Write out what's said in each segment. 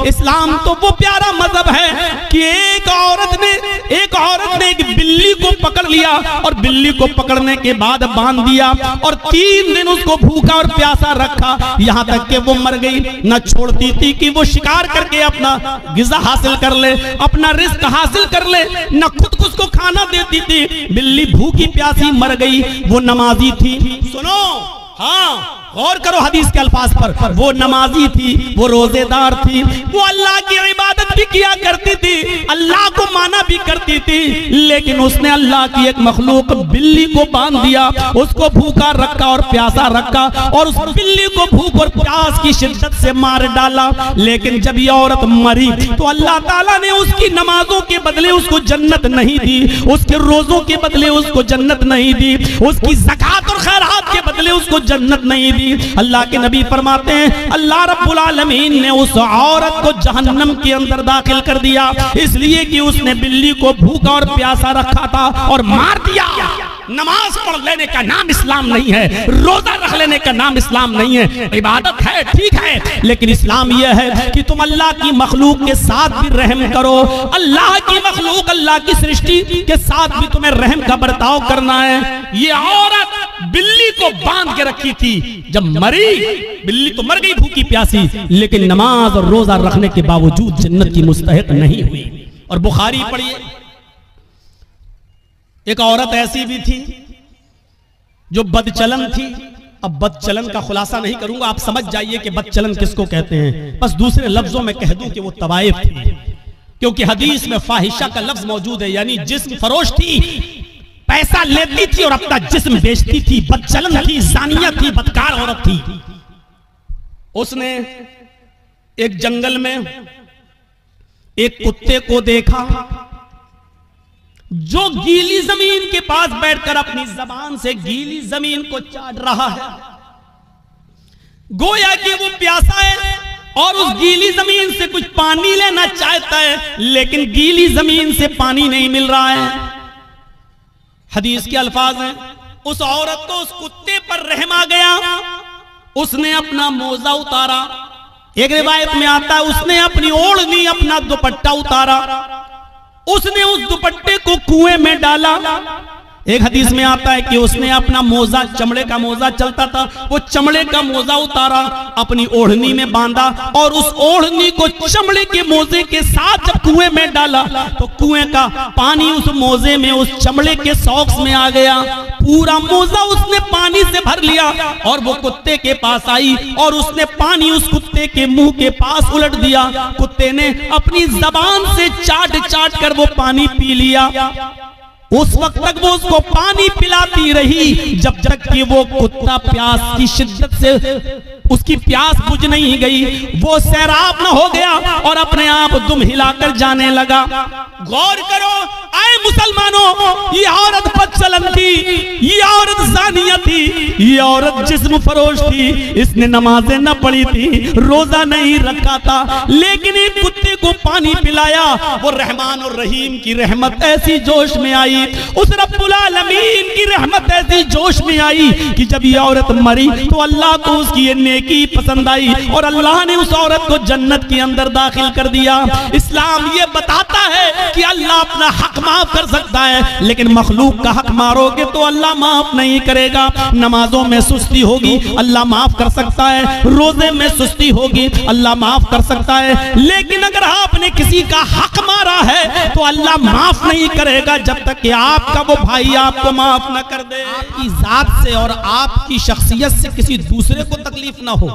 इस्लाम तो वो प्यारा मजहब है कि एक औरत ने एक बिल्ली को पकड़ लिया और बिल्ली को पकड़ने के बाद बांध दिया और 3 दिन उसको भूखा और प्यासा रखा, यहाँ तक कि वो मर गई। न छोड़ती थी कि वो शिकार करके अपना गिज़ा हासिल कर ले, अपना रिस्क हासिल कर ले, न खुद को उसको खाना देती थी। बिल्ली भूखी प्यासी मर गई। वो नमाजी थी, सुनो, हाँ गौर करो हदीस के अल्फाज पर, वो नमाजी थी, वो रोजेदार थी, वो अल्लाह की इबादत भी किया करती थी, अल्लाह को माना भी करती थी, लेकिन उसने अल्लाह की एक मखलूक बिल्ली को बांध दिया, उसको भूखा रखा और प्यासा रखा और उस बिल्ली को भूख और प्यास की शिद्दत से मार डाला। लेकिन जब ये औरत मरी तो अल्लाह ताला ने उसकी नमाजों के बदले उसको जन्नत नहीं दी, उसके रोजों के बदले उसको जन्नत नहीं दी, उसकी ज़कात और खैरात के बदले उसको जन्नत नहीं दी। अल्लाह के नबी फरमाते हैं अल्लाह रब्बुल आलमीन ने उस औरत को जहन्नम के अंदर दाखिल कर दिया, इसलिए कि उसने बिल्ली को भूखा और प्यासा रखा था और मार दिया। नमाज पढ़ लेने का नाम इस्लाम नहीं है, रोजा रख लेने का नाम इस्लाम नहीं है। इबादत है, ठीक है, लेकिन इस्लाम यह है कि तुम अल्लाह की मखलूक के साथ भी रहम करो। अल्लाह की मखलूक, अल्लाह की सृष्टि के साथ भी तुम्हें रहम का बर्ताव करना है। ये औरत बिल्ली को बांध के रखी थी, जब मरी बिल्ली तो मर गई भूखी प्यासी, लेकिन नमाज और रोजा रखने के बावजूद जन्नत की मुस्तहिक नहीं हुई। और बुखारी पढ़िए, एक औरत ऐसी भी थी जो बदचलन थी। अब बदचलन का खुलासा नहीं करूंगा, आप समझ जाइए कि बदचलन किसको कहते हैं। बस दूसरे लफ्जों में कह दूं कि वो तवाइफ थी, क्योंकि हदीस में फाहिशा का लफ्ज मौजूद है, यानी जिस्म फरोश थी, पैसा लेती थी और अपना जिस्म बेचती थी, बदचलन थी, जानिया थी, बदकार औरत थी। उसने एक जंगल में एक कुत्ते को देखा जो गीली जमीन के पास बैठकर अपनी जबान से गीली जमीन को चाट रहा है, गोया कि वो प्यासा है और उस गीली जमीन से कुछ पानी लेना चाहता है, लेकिन गीली जमीन से पानी नहीं मिल रहा है। हदीस के अल्फाज हैं, उस औरत को उस कुत्ते पर रहम आ गया, उसने अपना मोजा उतारा, एक रिवायत में आता है उसने अपनी ओढ़नी, अपना दुपट्टा उतारा, उसने उस दुपट्टे को कुएं में डाला। एक हदीस में आता है कि उसने अपना मोजा, चमड़े का मोजा चलता था, वो चमड़े का मोजा उतारा, अपनी ओढ़नी में बांधा और उस ओढ़नी को चमड़े के मोजे के साथ जब कुएं में डाला तो कुएं का पानी उस मोजे में, उस चमड़े के सॉक्स में आ गया। पूरा मोजा उसने पानी से भर लिया और वो कुत्ते के पास आई और उसने पानी उस कुत्ते के मुंह के पास उलट दिया। कुत्ते ने अपनी जबान से चाट चाट कर वो पानी पी लिया। उस वक्त तक वो उसको पानी पिलाती रही जब तक कि वो कुत्ता प्यास की शिद्दत से उसकी प्यास बुझ नहीं गई, वो सैराब न हो गया और अपने आप दुम हिलाकर जाने लगा। गौर करो आए मुसलमानों, ये औरत बदचलन थी, ये औरत जानिया थी, ये औरत जिस्म फरोश थी, इसने नमाजें न पढ़ी थी, रोजा नहीं रखा था, लेकिन एक कुत्ते को पानी पिलाया। वो रहमान और रहीम की रहमत ऐसी जोश में आई, उस रब्बुल आलमीन की रहमत ऐसी जोश में आई कि जब ये औरत मरी तो अल्लाह को उसकी ये नेकी पसंद आई और अल्लाह ने उस औरत को जन्नत के अंदर दाखिल कर दिया। इस्लाम ये बताता है कि अल्लाह अपना हक माफ कर सकता है, लेकिन मखलूक का हक मारोगे तो अल्लाह माफ नहीं करेगा। नमाजों में सुस्ती होगी, अल्लाह माफ कर सकता है, रोजे में सुस्ती होगी, अल्लाह माफ कर सकता है, लेकिन अगर आपने किसी का हक मारा है तो अल्लाह माफ नहीं करेगा जब तक कि आपका वो भाई आपको माफ न कर दे। आपकी जात से और आपकी शख्सियत से किसी दूसरे को तकलीफ ना हो।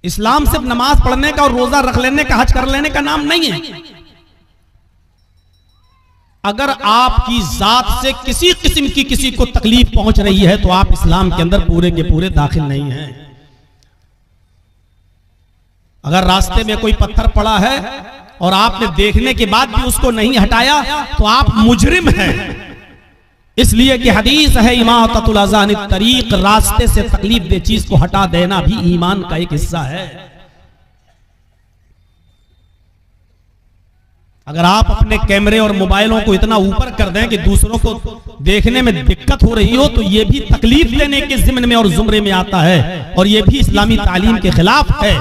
इस्लाम सिर्फ नमाज पढ़ने का और रोजा रख लेने का, हज कर लेने का नाम नहीं है। अगर आपकी जात से किसी किस्म की किसी को तकलीफ पहुंच रही है तो आप इस्लाम के अंदर पूरे के पूरे दाखिल नहीं हैं। अगर रास्ते में कोई पत्थर पड़ा है और आपने देखने के बाद भी उसको नहीं हटाया तो आप मुजरिम हैं। इसलिए कि हदीस है इमाततुल अज़ा अनित तरीक, रास्ते से तकलीफ दे चीज को हटा देना भी ईमान का एक हिस्सा है। अगर आप अपने कैमरे और मोबाइलों को इतना ऊपर कर दें कि दूसरों को देखने में दिक्कत हो रही हो, तो यह भी तकलीफ देने के ज़िम्न में और जुमरे में आता है, और यह भी इस्लामी तालीम के खिलाफ है।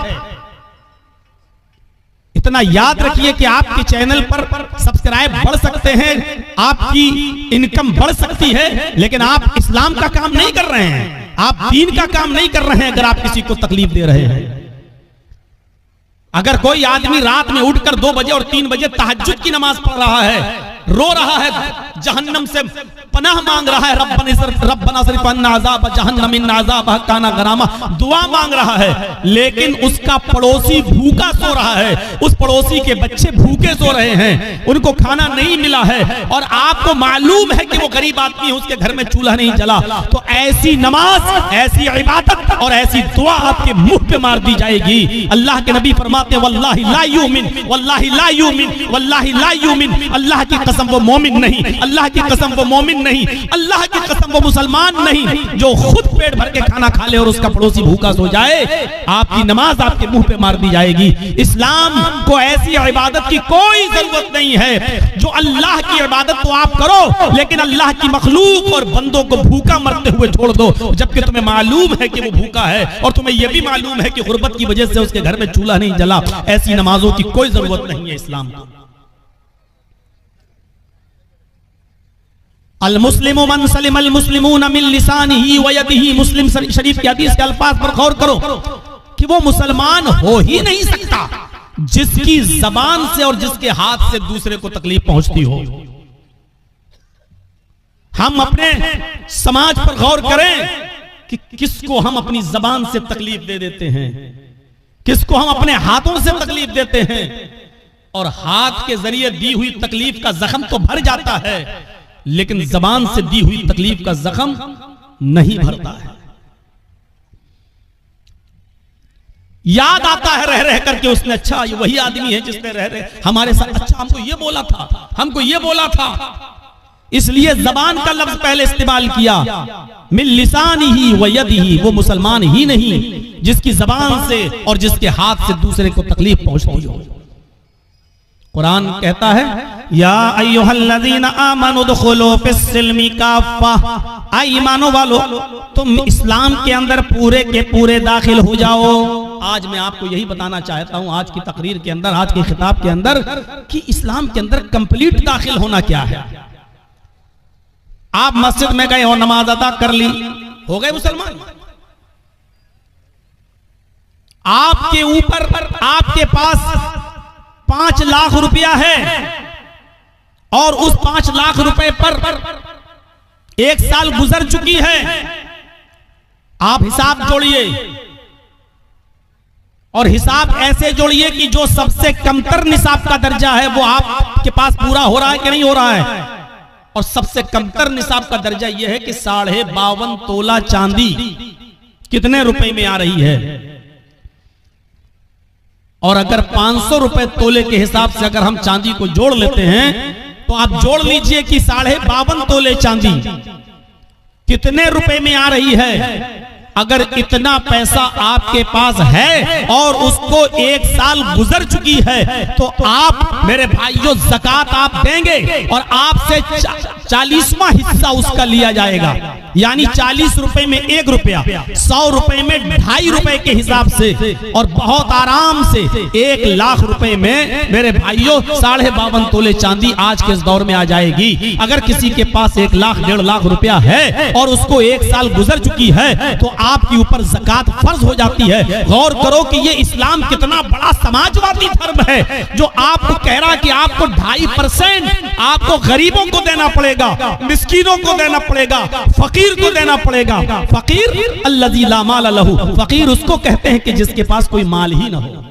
इतना याद रखिए कि आपके चैनल पर सब्सक्राइब बढ़ सकते हैं, आपकी इनकम बढ़ सकती है, लेकिन आप इस्लाम का काम नहीं कर रहे हैं, आप दीन का काम नहीं कर रहे हैं। अगर आप किसी को तकलीफ दे रहे हैं, अगर कोई आदमी रात में उठकर 2 बजे और 3 बजे तहज्जुद की नमाज पढ़ रहा है, रो रहा है, जहन्नम से पनाह मांग रहा है, रब्बना सरिफ अन्ना अज़ाब जहन्नम इन्न अज़ाबहा काना गरामा, दुआ मांग रहा है, लेकिन उसका पड़ोसी भूखा सो रहा है, उस पड़ोसी के बच्चे भूखे सो रहे हैं, उनको खाना नहीं मिला है, और आपको मालूम है कि वो गरीब आदमी है, उसके घर में चूल्हा नहीं जला, तो ऐसी नमाज, ऐसी इबादत और ऐसी दुआ आपके मुंह पे मार दी जाएगी। अल्लाह के नबी फरमाते हैं, वल्लाहि ला युमिन, वल्लाहि ला युमिन, वल्लाहि ला युमिन, अल्लाह की कसम वो मोमिन नहीं, अल्लाह की कसम वो मोमिन नहीं, अल्लाह की कसम वो मुसलमान नहीं, जो खुद पेट भर के खाना खा ले और उसका पड़ोसी भूखा सो जाए। आपकी नमाज आपके मुंह पे मार दी जाएगी। इस्लाम को ऐसी इबादत की कोई जरूरत नहीं है। जो अल्लाह की इबादत तो आप करो, लेकिन अल्लाह की मखलूक और बंदों को भूखा मरते हुए छोड़ दो, जबकि तुम्हें मालूम है कि वो भूखा है, और तुम्हें यह भी मालूम है कि गुर्बत की वजह से उसके घर में चूल्हा नहीं जला। ऐसी नमाजों की कोई जरूरत नहीं है इस्लाम को। अल मुस्लिमु मन सलिम अल मुस्लिमून मिन लिसानिही व यदिही, मुस्लिम शरीफ की हदीस के अल्फाज पर गौर करो कि वो मुसलमान हो ही नहीं सकता जिसकी जबान से और जिसके हाथ से दूसरे को तकलीफ पहुंचती हो। हम अपने समाज पर गौर करें कि किसको हम अपनी जबान से तकलीफ दे देते हैं, किसको हम अपने हाथों से तकलीफ देते हैं, और हाथ के जरिए दी हुई तकलीफ का जख्म तो भर जाता है, लेकिन जबान से दी हुई तकलीफ का जख्म नहीं भरता है। याद आता है रह रह करके उसने, अच्छा ये वही आदमी है जिसने रह रहे हमारे साथ, अच्छा हमको ये बोला था, हमको ये बोला था, इसलिए जबान का लफ्ज पहले इस्तेमाल किया। मिन लिसानिही व यदिही, वो मुसलमान ही नहीं जिसकी जबान से और जिसके हाथ से दूसरे को तकलीफ पहुंचती हो। कुरान कहता है, या अय्युहल्लज़ीना आमनु दुखुलू फिस्सिल्मि काफ़ा, ऐ ईमानो वालो तुम इस्लाम के अंदर पूरे के पूरे दाखिल हो जाओ। आज मैं आपको यही बताना चाहता हूं, आज की तकरीर के अंदर, आज के खिताब के अंदर, कि इस्लाम के अंदर कंप्लीट दाखिल होना क्या है। आप मस्जिद में गए और नमाज अदा कर ली, हो गए मुसलमान। आपके ऊपर, आपके पास 5 लाख रुपया है, और उस 5 लाख रुपए पर 1 साल गुजर चुकी है। आप हिसाब जोड़िए, और हिसाब ऐसे जोड़िए कि जो सबसे कमतर निसाब का दर्जा है वो आपके पास पूरा हो रहा है कि नहीं हो रहा है। और सबसे कमतर निसाब का दर्जा यह है कि 52.5 तोला चांदी कितने रुपए में आ रही है। और अगर 500 रुपए तोले के हिसाब से अगर हम चांदी को जोड़ लेते हैं, तो आप जोड़ लीजिए कि 52.5 तोले चांदी कितने रुपए में आ रही है। अगर इतना पैसा आपके पास है और उसको 1 साल गुजर चुकी है, तो आप मेरे भाइयों ज़कात आप देंगे, और आपसे 40वां हिस्सा उसका लिया जाएगा। यानी 40 रुपए में 1 रुपया, 100 रुपए में 2.5 रुपए के हिसाब से, और बहुत आराम से 1 लाख रुपए में मेरे भाइयों 52.5 तोले चांदी आज के इस दौर में आ जाएगी। अगर किसी के पास 1 लाख 1.5 लाख रुपया है और उसको 1 साल गुजर चुकी है, तो आपके ऊपर ज़कात फर्ज हो जाती है। गौर करो कि ये इस्लाम कितना बड़ा समाजवादी धर्म है, जो आपको कह रहा है कि आपको 2.5% आपको गरीबों को देना पड़ेगा, मिस्कीनों को देना पड़ेगा, फकीर को देना पड़ेगा। फकीर अल्लज़ी ला माल लहू, फकीर उसको कहते हैं कि जिसके पास कोई माल ही ना हो,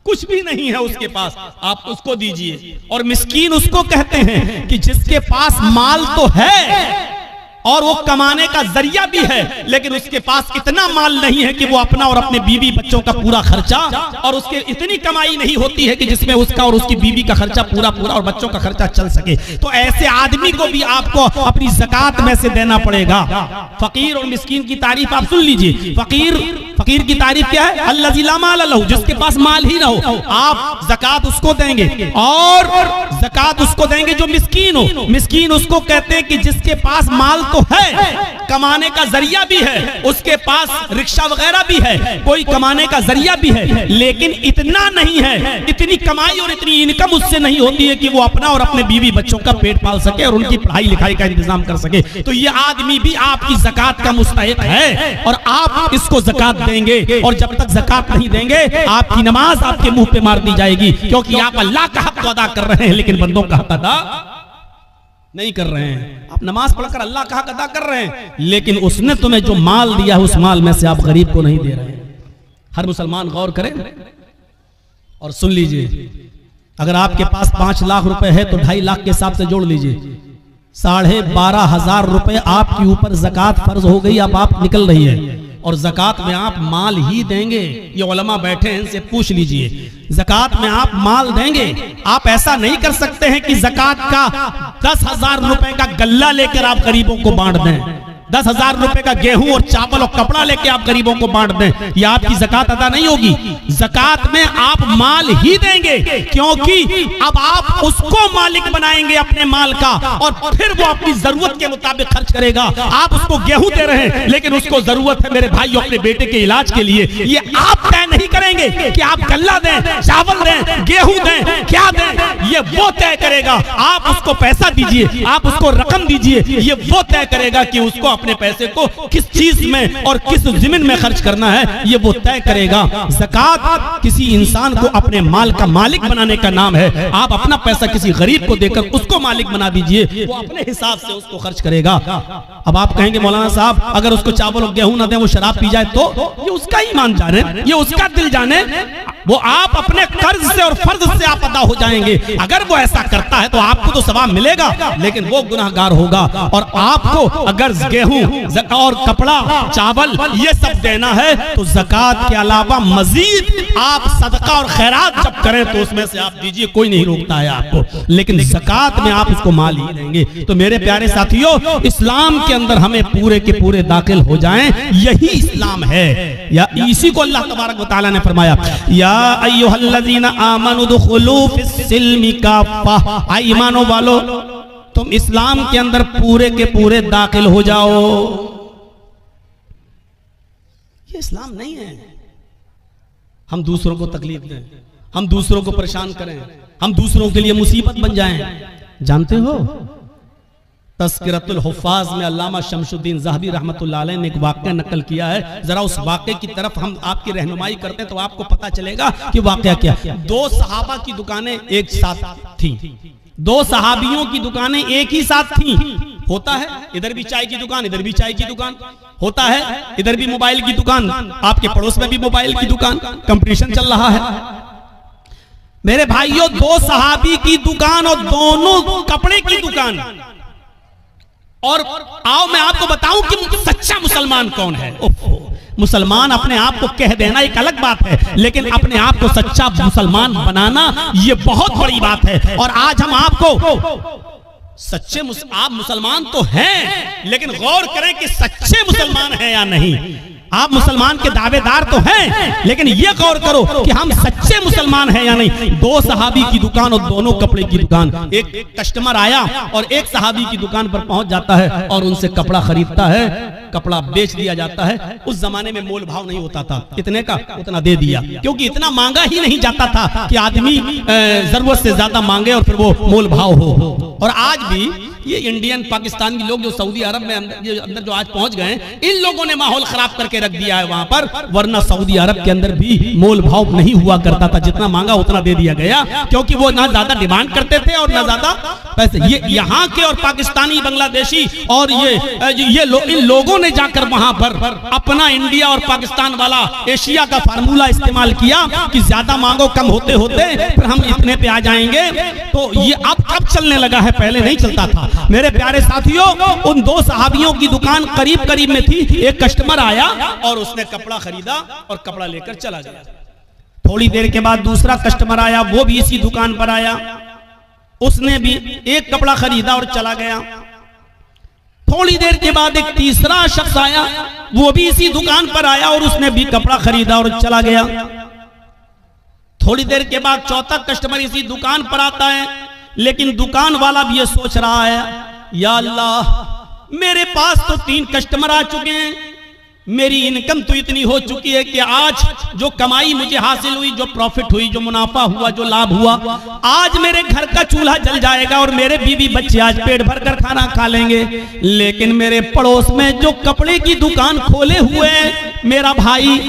कुछ भी नहीं है उसके पास, आप उसको दीजिए। और मिस्कीन उसको कहते हैं कि जिसके पास माल तो है और वो कमाने का जरिया भी है, लेकिन उसके पास इतना माल नहीं है कि वो अपना और अपने बीवी बच्चों का पूरा खर्चा, और उसके इतनी कमाई नहीं होती है कि जिसमें उसका और उसकी बीवी का खर्चा पूरा और बच्चों का खर्चा चल सके। तो ऐसे आदमी को भी आपको अपनी ज़कात में से देना पड़ेगा। फकीर और मिस्कीन की तारीफ आप सुन लीजिए। फकीर की तारीफ क्या है? अल्लज़ी ला माल लहू, जिसके पास माल ही ना हो, आप ज़कात उसको देंगे। और ज़कात उसको देंगे जो मिस्कीन हो। मिस्कीन उसको कहते हैं कि जिसके पास माल तो है, कमाने का जरिया भी है, उसके पास रिक्शा वगैरह भी है, कोई कमाने का जरिया भी है, लेकिन इतना नहीं है, इतनी कमाई और इतनी इनकम उससे नहीं होती है कि वो अपना और अपने बीवी बच्चों का पेट पाल सके और उनकी पढ़ाई लिखाई का इंतजाम कर सके। तो ये आदमी भी आपकी ज़कात का मुस्तहिक है और आप इसको ज़कात देंगे। और जब तक ज़कात नहीं देंगे, आपकी नमाज आपके मुंह पे मार दी जाएगी, क्योंकि आप अल्लाह का हक अदा कर रहे हैं लेकिन बंदों का हक अदा नहीं कर रहे हैं। आप नमाज पढ़कर अल्लाह का हक अदा कर रहे हैं, लेकिन उसने तुम्हें जो माल दिया है उस माल में से आप गरीब को नहीं दे रहे हैं। हर मुसलमान गौर करे और सुन लीजिए, अगर आपके पास 5 लाख रुपए है तो 2.5 लाख के हिसाब से जोड़ लीजिए, 12,500 रुपए आपके ऊपर ज़कात फर्ज हो गई। अब आप निकल रही है और ज़कात में आप माल ही देंगे। ये उलमा बैठे हैं, इनसे पूछ लीजिए, ज़कात में आप माल देंगे। आप ऐसा नहीं कर सकते हैं कि ज़कात का 10,000 रुपए का गल्ला लेकर आप गरीबों को बांट दें, 10,000 रुपए का गेहूं और चावल और कपड़ा लेके आप गरीबों को बांट दें। ये आपकी ज़कात अदा नहीं होगी। ज़कात में आप माल ही देंगे, क्योंकि अब आप उसको मालिक बनाएंगे अपने माल का, और फिर वो अपनी जरूरत के मुताबिक खर्च करेगा। आप उसको गेहूं दे रहे हैं, लेकिन उसको जरूरत है मेरे भाई अपने बेटे के इलाज के लिए, ये आप तय नहीं करेंगे कि आप गल्ला दें, चावल दें, गेहूं दें, क्या दें, ये वो तय करेगा। आप उसको पैसा दीजिए, आप उसको रकम दीजिए, ये वो तय करेगा कि उसको अपने पैसे को किस चीज में और किस ज़मीन में खर्च करना है, ये वो तय करेगा। ज़कात किसी इंसान को अपने माल का मालिक बनाने का नाम है। आप अपना पैसा किसी गरीब को देकर उसको मालिक बना दीजिए, वो अपने हिसाब से उसको खर्च करेगा। अब आप कहेंगे मौलाना साहब, अगर उसको चावल और गेहूं ना दे, वो शराब पी जाए तो ये उसका ईमान जाने, ये उसका दिल जाने, वो आप अपने कर्ज से और फर्ज से आप अदा हो जाएंगे। अगर वो ऐसा करता है तो आपको तो सवाब मिलेगा, लेकिन वो गुनाहगार होगा। और आपको अगर गेहूं और कपड़ा, चावल ये सब देना है तो ज़कात के अलावा मजीद आप सदका और खैरात जब करें तो उसमें से आप दीजिए, कोई नहीं रोकता है आपको, लेकिन ज़कात में आप उसको माल ही देंगे। तो मेरे प्यारे साथियों, इस्लाम के अंदर हमें पूरे के पूरे दाखिल हो जाएं, यही इस्लाम है। या इसी को अल्लाह तबारक व तआला ने फरमाया, या अय्युहल्लज़ीना आमनु दुखुलू फिस्सिल्मि काफ़ा, आई ईमानो वालो तुम इस्लाम के अंदर पूरे के पूरे दाखिल हो जाओ। ये इस्लाम नहीं है हम दूसरों को तकलीफ दें, हम दूसरों को परेशान करें, हम दूसरों के लिए मुसीबत बन जाएं। जानते हो तज़किरतुल हुफ़्फ़ाज़ में अल्लामा शमशुद्दीन ज़हबी रहमतुल्लाह अलैह ने एक वाक़या नकल किया है। जरा उस वाक़े की तरफ हम आपकी रहनुमाई करते हैं तो आपको पता चलेगा कि वाक़या क्या है। 2 सहाबा की दुकानें एक साथ थी, 2 सहाबियों की दुकानें एक ही साथ थी। होता है इधर भी चाय की दुकान, इधर भी चाय की दुकान, होता है इधर भी मोबाइल की दुकान, आपके पड़ोस में भी मोबाइल की दुकान, कंपटीशन चल रहा है। मेरे भाइयों, 2 सहाबी की दुकान और दोनों कपड़े की दुकान। और आओ मैं आपको बताऊं कि सच्चा मुसलमान कौन है। मुसलमान अपने आप को कह देना एक अलग बात है, लेकिन अपने आप को सच्चा मुसलमान बनाना ये बहुत बड़ी बात है। और आज हम आपको सच्चे आप मुसलमान तो हैं, लेकिन गौर करें कि सच्चे मुसलमान हैं या नहीं। आप मुसलमान के दावेदार तो हैं, लेकिन ये गौर करो कि हम सच्चे मुसलमान हैं या नहीं। 2 सहाबी की दुकान और दोनों कपड़े की दुकान। एक कस्टमर आया और एक सहाबी की दुकान पर पहुंच जाता है और उनसे कपड़ा खरीदता है, कपड़ा बेच दिया जाता है। उस जमाने में मोल भाव नहीं होता था, इतने का उतना दे दिया, क्योंकि इतना मांगा ही नहीं जाता था कि आदमी जरूरत से ज्यादा मांगे और फिर वो मोल भाव हो। और आज भी ये इंडियन पाकिस्तानी लोग जो सऊदी अरब में अंदर जो आज पहुंच गए, इन लोगों ने माहौल खराब करके रख दिया है वहां पर। वरना सऊदी अरब के अंदर भी मोल भाव नहीं हुआ करता था, जितना मांगा उतना दे दिया गया, क्योंकि वो ना ज्यादा डिमांड करते थे और ना ज्यादा पैसे। ये यहाँ के और पाकिस्तानी, बांग्लादेशी और इन लोगों ने जाकर वहां पर अपना इंडिया और पाकिस्तान वाला एशिया का फार्मूला इस्तेमाल किया कि ज्यादा मांगो, कम होते होते फिर हम इतने पे आ जाएंगे। तो ये अब चलने लगा है, पहले नहीं चलता था। मेरे प्यारे साथियों, उन दो सहाबियों की दुकान करीब करीब में थी। एक कस्टमर आया और उसने कपड़ा खरीदा और कपड़ा लेकर चला गया। थोड़ी देर के बाद दूसरा कस्टमर आया, वो भी इसी दुकान पर आया, उसने भी एक कपड़ा खरीदा और चला गया। थोड़ी देर के बाद एक तीसरा शख्स आया, वो भी इसी दुकान पर आया और उसने भी कपड़ा खरीदा और चला गया। थोड़ी देर के बाद चौथा कस्टमर इसी दुकान पर आता है, लेकिन दुकान वाला भी ये सोच रहा है, या अल्लाह मेरे पास तो 3 कस्टमर आ चुके हैं, मेरी इनकम तो इतनी हो चुकी है कि आज जो कमाई मुझे हासिल हुई, जो प्रॉफिट हुई, जो मुनाफा हुआ, जो लाभ हुआ, आज मेरे घर का चूल्हा जल जाएगा और मेरे बीवी बच्चे आज पेट भर कर खाना खा लेंगे। लेकिन मेरे पड़ोस में जो कपड़े की दुकान खोले हुए हैं, मेरा भाई,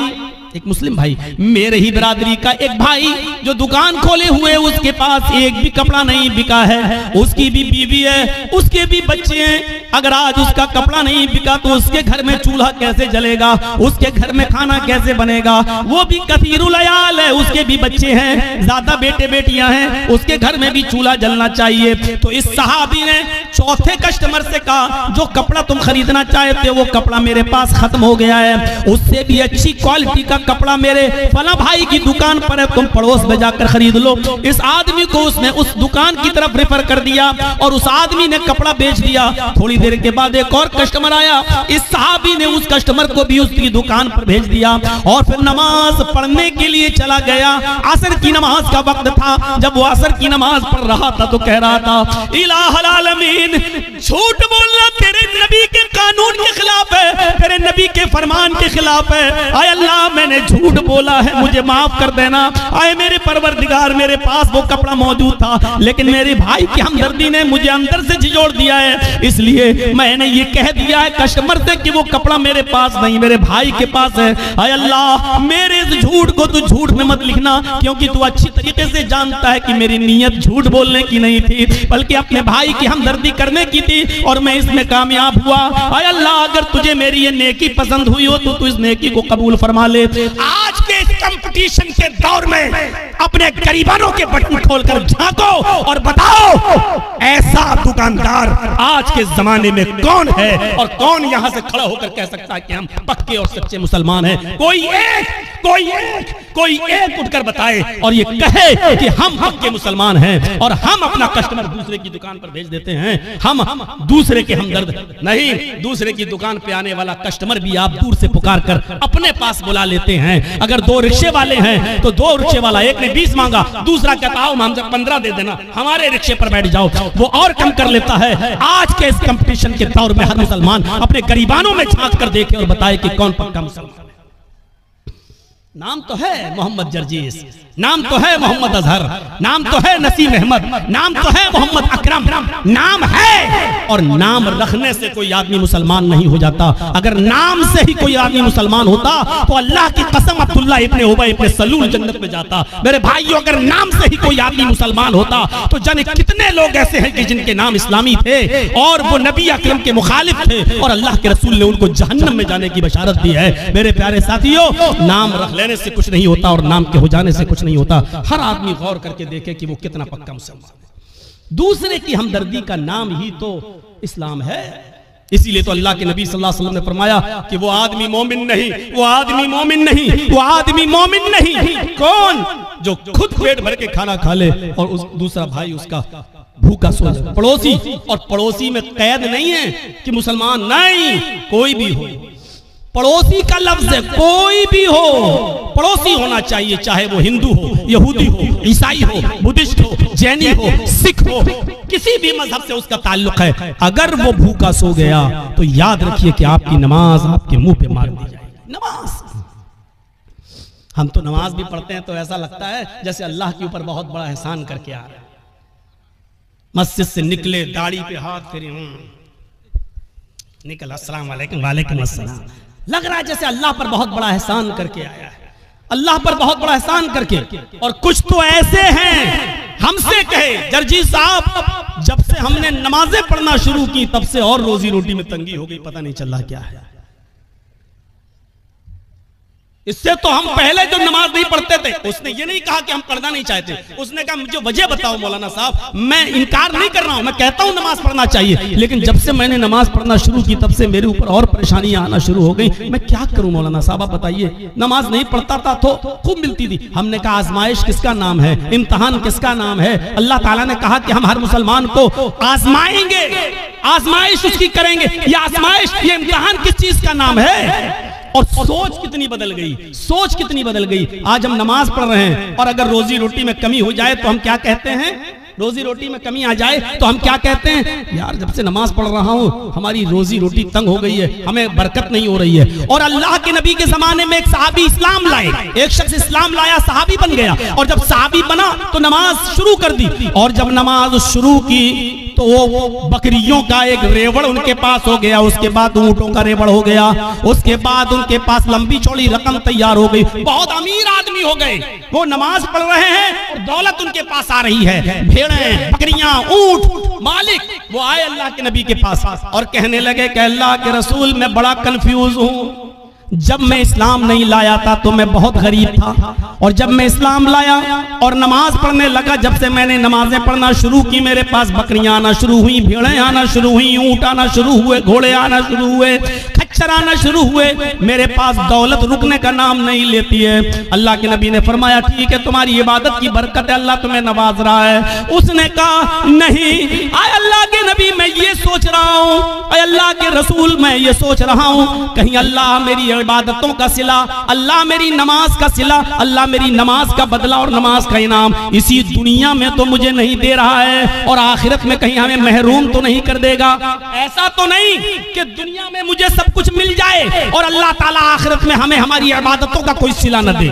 एक मुस्लिम भाई, मेरे ही बिरादरी का एक भाई जो दुकान खोले हुए, उसके पास एक भी कपड़ा नहीं बिका है, उसकी भी बीवी है, उसके भी बच्चे हैं। अगर आज उसका कपड़ा नहीं बिका तो उसके घर में चूल्हा कैसे जलेगा, उसके घर में खाना कैसे बनेगा? वो भी कसीरुल अयाल है, उसके भी बच्चे हैं, ज्यादा बेटे बेटियां हैं, उसके घर में भी चूल्हा जलना चाहिए। तो इस सहाबी ने चौथे कस्टमर से कहा, जो कपड़ा तुम खरीदना चाहते हो वो कपड़ा मेरे पास खत्म हो गया है, उससे भी अच्छी क्वालिटी का कपड़ा मेरे फला भाई की दुकान पर है, तुम पड़ोस में जाकर खरीद लो। इस आदमी को उसने उस दुकान की तरफ रेफर कर दिया और उस आदमी ने कपड़ा बेच दिया। थोड़ी देर के बाद एक और कस्टमर आया, इस सहाबी ने उस कस्टमर को भी उसकी दुकान पर भेज दिया और फिर नमाज पढ़ने के लिए चला गया। असर की नमाज का वक्त था, जब वो असर की नमाज पढ़ रहा था तो कह रहा था, इलाहुल आलमीन, झूठ बोलना तेरे नबी के कानून के खिलाफ है, तेरे नबी के फरमान के खिलाफ है। आय अल्लाह, मैंने झूठ बोला है, मुझे माफ कर देना। आए मेरे परवरदिगार, मेरे पास वो कपड़ा मौजूद था, लेकिन मेरे भाई की हमदर्दी ने मुझे अंदर से झिझोड़ दिया है, इसलिए मैंने ये कह दिया है कस्टमर से कि वो कपड़ा मेरे पास नहीं, मेरे भाई के पास है। आय अल्लाह, मेरे इस झूठ को तू झूठ में मत लिखना, क्योंकि तू अच्छी तरीके से जानता है कि मेरी नीयत झूठ बोलने की नहीं थी, बल्कि अपने भाई की हमदर्दी करने की थी, और मैं इसमें कामयाब हुआ। आय अल्लाह, अगर तुझे मेरी ये नेकी पसंद हुई हो तो तू इस नेकी को कबूल फरमा ले। आज के कंपटीशन के दौर में अपने गरीबानों के बटन खोलकर झांको और बताओ, ऐसा दुकानदार आज के जमाने में कौन है और कौन यहां से खड़ा होकर कह सकता है कि हम पक्के और सच्चे मुसलमान हैं? कोई एक उठकर बताए और ये कहे कि हम पक्के मुसलमान हैं और हम अपना कस्टमर दूसरे की दुकान पर भेज देते हैं, हम दूसरे के हमदर्द नहीं। दूसरे की दुकान पे आने वाला कस्टमर भी आप दूर से पुकार कर अपने पास बुला लेते हैं। अगर 2 रिक्शे वाले हैं तो 2 रिक्शे वाला, एक ने 20 मांगा, दूसरा कहता है हमसे 15 दे देना, हमारे रिक्शे पर बैठ जाओ, वो और कम कर लेता है। आज के इस कंपटीशन के दौर में हर मुसलमान अपने गरीबानों में झांक कर देखे और बताए कि कौन पक्का मुसलमान। नाम तो है मोहम्मद जर्जीस, नाम तो है मोहम्मद अजहर, नाम तो है नसीम अहमद, नाम तो है मोहम्मद अकरम, नाम है, और नाम रखने से कोई आदमी मुसलमान नहीं हो जाता। अगर नाम से ही कोई आदमी मुसलमान होता तो अल्लाह की कसम अब्दुल्ला इब्ने उबय इब्ने सलूल जन्नत में जाता। मेरे भाइयों, अगर नाम से ही कोई आदमी मुसलमान होता तो जाने कितने लोग ऐसे हैं कि जिनके नाम इस्लामी थे और वो नबी अकरम के मुखालिफ थे और अल्लाह के रसूल ने उनको जहन्नम में जाने की बशारत दी है। मेरे प्यारे साथियों, नाम रख लेने से कुछ नहीं होता और नाम के हो जाने से कुछ नहीं होता। हर आदमी गौर करके देखे कि वो कितना पक्का मुसलमान है। दूसरे की हमदर्दी का नाम ही तो इस्लाम है। इसीलिए तो अल्लाह के नबी सल्लल्लाहु अलैहि वसल्लम ने फरमाया कि वो आदमी मोमिन नहीं, वो आदमी मोमिन नहीं, वो आदमी मोमिन नहीं कौन? जो खुद पेट भर के खाना खा ले और उस दूसरा भाई उसका भूखा सो जाए। पड़ोसी, और पड़ोसी में कैद नहीं है कि मुसलमान नहीं, कोई भी हो, पड़ोसी का लफ्ज है, कोई भी हो पड़ोसी होना चाहिए, चाहे वो हिंदू हो, यहूदी हो, ईसाई हो, बुद्धिस्ट हो, जैनी हो, सिख हो, किसी भी मजहब से उसका ताल्लुक है। अगर वो भूखा सो गया तो याद रखिए कि आपकी नमाज आपके मुंह पे मार दी जाएगी। नमाज, हम तो नमाज भी पढ़ते हैं तो ऐसा लगता है जैसे अल्लाह के ऊपर बहुत बड़ा एहसान करके आ रहे हैं। मस्जिद से निकले, दाढ़ी पे हाथ फेरे, निकल, अस्सलाम वालेकुम, वालेकुम अस्सलाम, लग रहा है जैसे अल्लाह पर बहुत बड़ा एहसान करके आया है, अल्लाह पर बहुत बड़ा एहसान करके। और कुछ तो ऐसे हैं, हमसे कहे जर्जी साहब, जब से हमने नमाजें पढ़ना शुरू की तब से और रोजी रोटी में तंगी हो गई, पता नहीं चल रहा क्या है। इससे तो हम पहले जो नमाज नहीं पढ़ते थे, उसने ये नहीं कहा कि हम पढ़ना नहीं चाहते, उसने कहा मुझे वजह बताओ मौलाना साहब। मैं इनकार नहीं कर रहा हूं, मैं कहता हूं नमाज पढ़ना चाहिए, लेकिन जब से मैंने नमाज पढ़ना शुरू की तब से मेरे ऊपर और परेशानियां आना शुरू हो गई। मैं क्या करूं मौलाना साहब, आप बताइए। नमाज नहीं पढ़ता था तो खूब मिलती थी। हमने कहा आजमाइश किसका नाम है, इम्तिहान किसका नाम है? अल्लाह ताला ने कहा कि हम हर मुसलमान को आजमाएंगे, आजमाइश उसकी करेंगे। ये आजमाइश, ये इम्तिहान किस चीज का नाम है? और सोच कितनी बदल गई, सोच कितनी बदल गई। आज हम नमाज पढ़ रहे हैं और अगर रोजी रोटी में कमी हो जाए तो हम क्या कहते हैं? रोजी रोटी में कमी आ जाए तो हम क्या कहते हैं? यार जब से नमाज पढ़ रहा हूं हमारी रोजी रोटी तंग हो गई है, हमें बरकत नहीं हो रही है। और अल्लाह के नबी के जमाने में एक सहाबी इस्लाम लाए, एक शख्स इस्लाम लाया, सहाबी बन गया। और जब सहाबी बना तो नमाज शुरू कर दी, और जब नमाज शुरू की तो वो बकरियों का एक रेवड़ उनके पास हो गया, उसके बाद ऊंटों का रेवड़ हो गया, उसके बाद उनके पास लंबी चौड़ी रकम तैयार हो गई, बहुत अमीर आदमी हो गए। वो नमाज पढ़ रहे हैं और दौलत उनके पास आ रही है, भेड़ें, बकरियां, ऊंट, मालिक। वो आए अल्लाह के नबी के पास और कहने लगे कि अल्लाह के रसूल मैं बड़ा कंफ्यूज हूं। जब मैं इस्लाम नहीं लाया था तो मैं बहुत गरीब था, और जब मैं इस्लाम लाया और नमाज पढ़ने लगा, जब से मैंने नमाजें पढ़ना शुरू की मेरे पास बकरियां आना शुरू हुई, भेड़ें आना शुरू हुई, ऊंट आना शुरू हुए, घोड़े आना शुरू हुए, खच्चर आना शुरू हुए, मेरे पास दौलत रुकने का नाम नहीं लेती है। अल्लाह के नबी ने फरमाया ठीक है तुम्हारी इबादत की बरकत है, अल्लाह तुम्हें नवाज रहा है। उसने कहा नहीं, आए अल्लाह के नबी मैं ये सोच रहा हूँ, अल्लाह के रसूल मैं ये सोच रहा हूँ कहीं अल्लाह मेरी इबादतों का सिला, अल्लाह मेरी नमाज का सिला, अल्लाह मेरी नमाज का बदला और नमाज का इनाम इसी दुनिया में तो मुझे नहीं दे रहा है, और आखिरत में कहीं हमें महरूम तो नहीं कर देगा। ऐसा तो नहीं कि दुनिया में मुझे सब कुछ मिल जाए और अल्लाह ताला आखिरत में हमें हमारी इबादतों का कोई सिला न दे।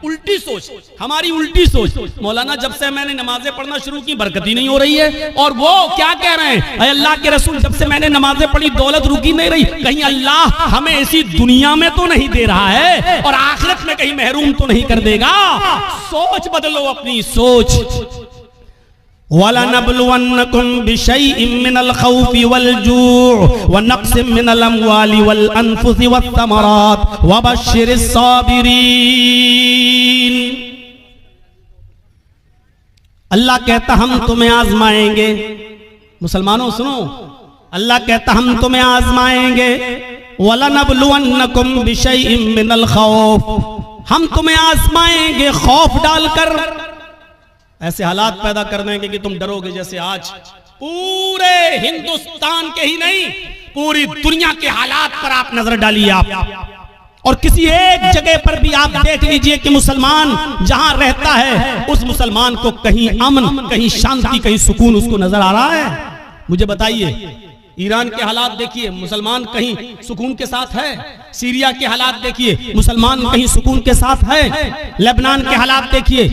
उल्टी सोच, हमारी उल्टी सोच। मौलाना जब से मैंने नमाजें पढ़ना शुरू की बरकत ही नहीं हो रही है, और वो क्या कह रहे हैं, अल्लाह के रसूल जब से मैंने नमाजें पढ़ी दौलत रुकी नहीं रही, कहीं अल्लाह हमें इसी दुनिया में तो नहीं दे रहा है और आखिरत में कहीं महरूम तो नहीं कर देगा। सोच बदलो अपनी सोच। वलनब्लुवन्नकुम बिशैइन मिनल खौफि वल जूअ व नक्सिम मिनल अम्वालि वल अनफुसि वत्तमरात वबश्शिरिस साबिरीन। अल्लाह कहता हम तुम्हें आजमाएंगे। मुसलमानों सुनो, अल्लाह कहता हम तुम्हें आजमाएंगे। वलनब्लुवन्नकुम बिशैइन मिनल खौफ, हम तुम्हें आजमाएंगे खौफ डालकर, ऐसे हालात पैदा कर देंगे कि तुम डरोगे। जैसे आज पूरे हिंदुस्तान के ही नहीं पूरी दुनिया के हालात पर आप नजर डालिए आप, और किसी एक जगह पर भी आप देख लीजिए कि मुसलमान जहां रहता है उस मुसलमान को कहीं अमन, कहीं शांति, कहीं सुकून उसको नजर आ रहा है? मुझे बताइए। ईरान के हालात देखिए, मुसलमान कहीं सुकून के साथ है। सीरिया के हालात देखिए, मुसलमान कहीं सुकून के साथ है। लेबनान के हालात देखिए,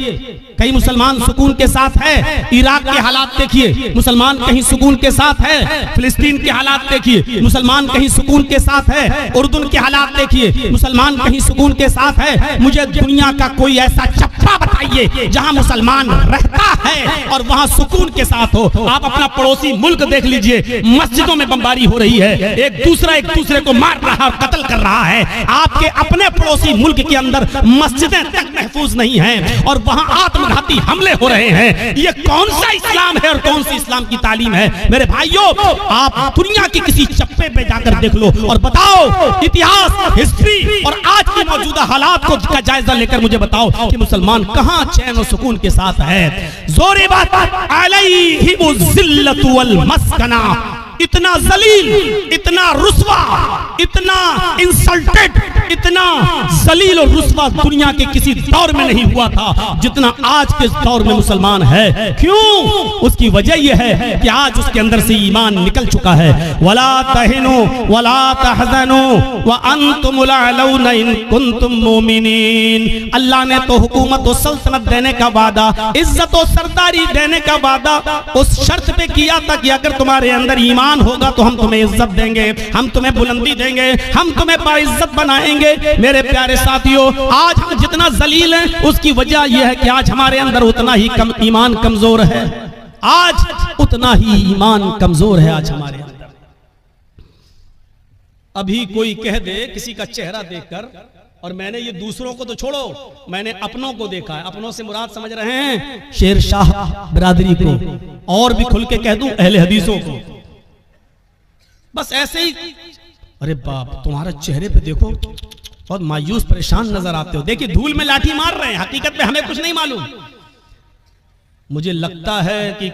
कहीं मुसलमान सुकून के साथ है। इराक के हालात देखिए, मुसलमान कहीं सुकून के साथ है। फिलिस्तीन के हालात देखिए, मुसलमान कहीं सुकून के साथ है। उर्दून के हालात देखिए, मुसलमान कहीं सुकून के साथ है। मुझे दुनिया का कोई ऐसा चप्पा बताइए जहां मुसलमान रहता है और वहां सुकून के साथ हो। आप अपना पड़ोसी मुल्क देख लीजिए, मस्जिदों में बमबारी हो रही है, एक दूसरे को मार रहा है, कत्ल कर रहा है। आपके अपने पड़ोसी मुल्क के अंदर मस्जिदें तक महफूज नहीं हैं और वहां आत्मघाती हमले हो रहे हैं। ये कौन सा इस्लाम है और कौन सी इस्लाम की तालीम है? मेरे भाइयों, आप दुनिया की किसी चप्पे पे जाकर देख लो और बताओ, इतिहास, हिस्ट्री और आज की मौजूदा हालात को का जायजा लेकर मुझे बताओ कि मुसलमान कहां चैन और सुकून के साथ है। जोरे बात अलैहिमुज़िल्लतु वल मस्कना, इतना जलील, इतना रुस्वा, इतना इंसल्टेड, इतना जलील और रुस्वा दुनिया के किसी दौर में नहीं हुआ था जितना आज के दौर में मुसलमान है। क्यों? उसकी वजह यह है कि आज उसके अंदर से ईमान निकल चुका है। वला तहिनु वला तहज़नु व अंतुमुल अलौना इन कुंतुम मोमिनीन। अल्लाह ने तो हुकूमत और सल्तनत देने का वादा, इज्जत और सरदारी देने का वादा उस शर्त पे किया था कि अगर तुम्हारे अंदर ईमान होगा तो हम तुम्हें इज्जत देंगे, हम तुम्हें बुलंदी देंगे, हम तुम्हें बाइज्जत बनाएंगे। मेरे प्यारे साथियों, आज हम जितना जलील हैं उसकी वजह यह है कि आज हमारे अंदर उतना ही ईमान कमजोर है। आज उतना ही ईमान कमजोर है आज हमारे अंदर। अभी कोई कह दे किसी का चेहरा देखकर और मैंने ये दूसरों को तो छोड़ो, मैंने अपनों को देखा है। अपनों से मुराद समझ रहे हैं शेर शाह बिरादरी को, और भी खुल के कह दूं अहले हदीसों को। बस ऐसे ही, अरे बाप तुम्हारे चेहरे पे देखो बहुत मायूस परेशान नजर आते हो। देखिए धूल में लाठी मार रहे हैं, हकीकत में हमें कुछ नहीं मालूम। मुझे लगता है कि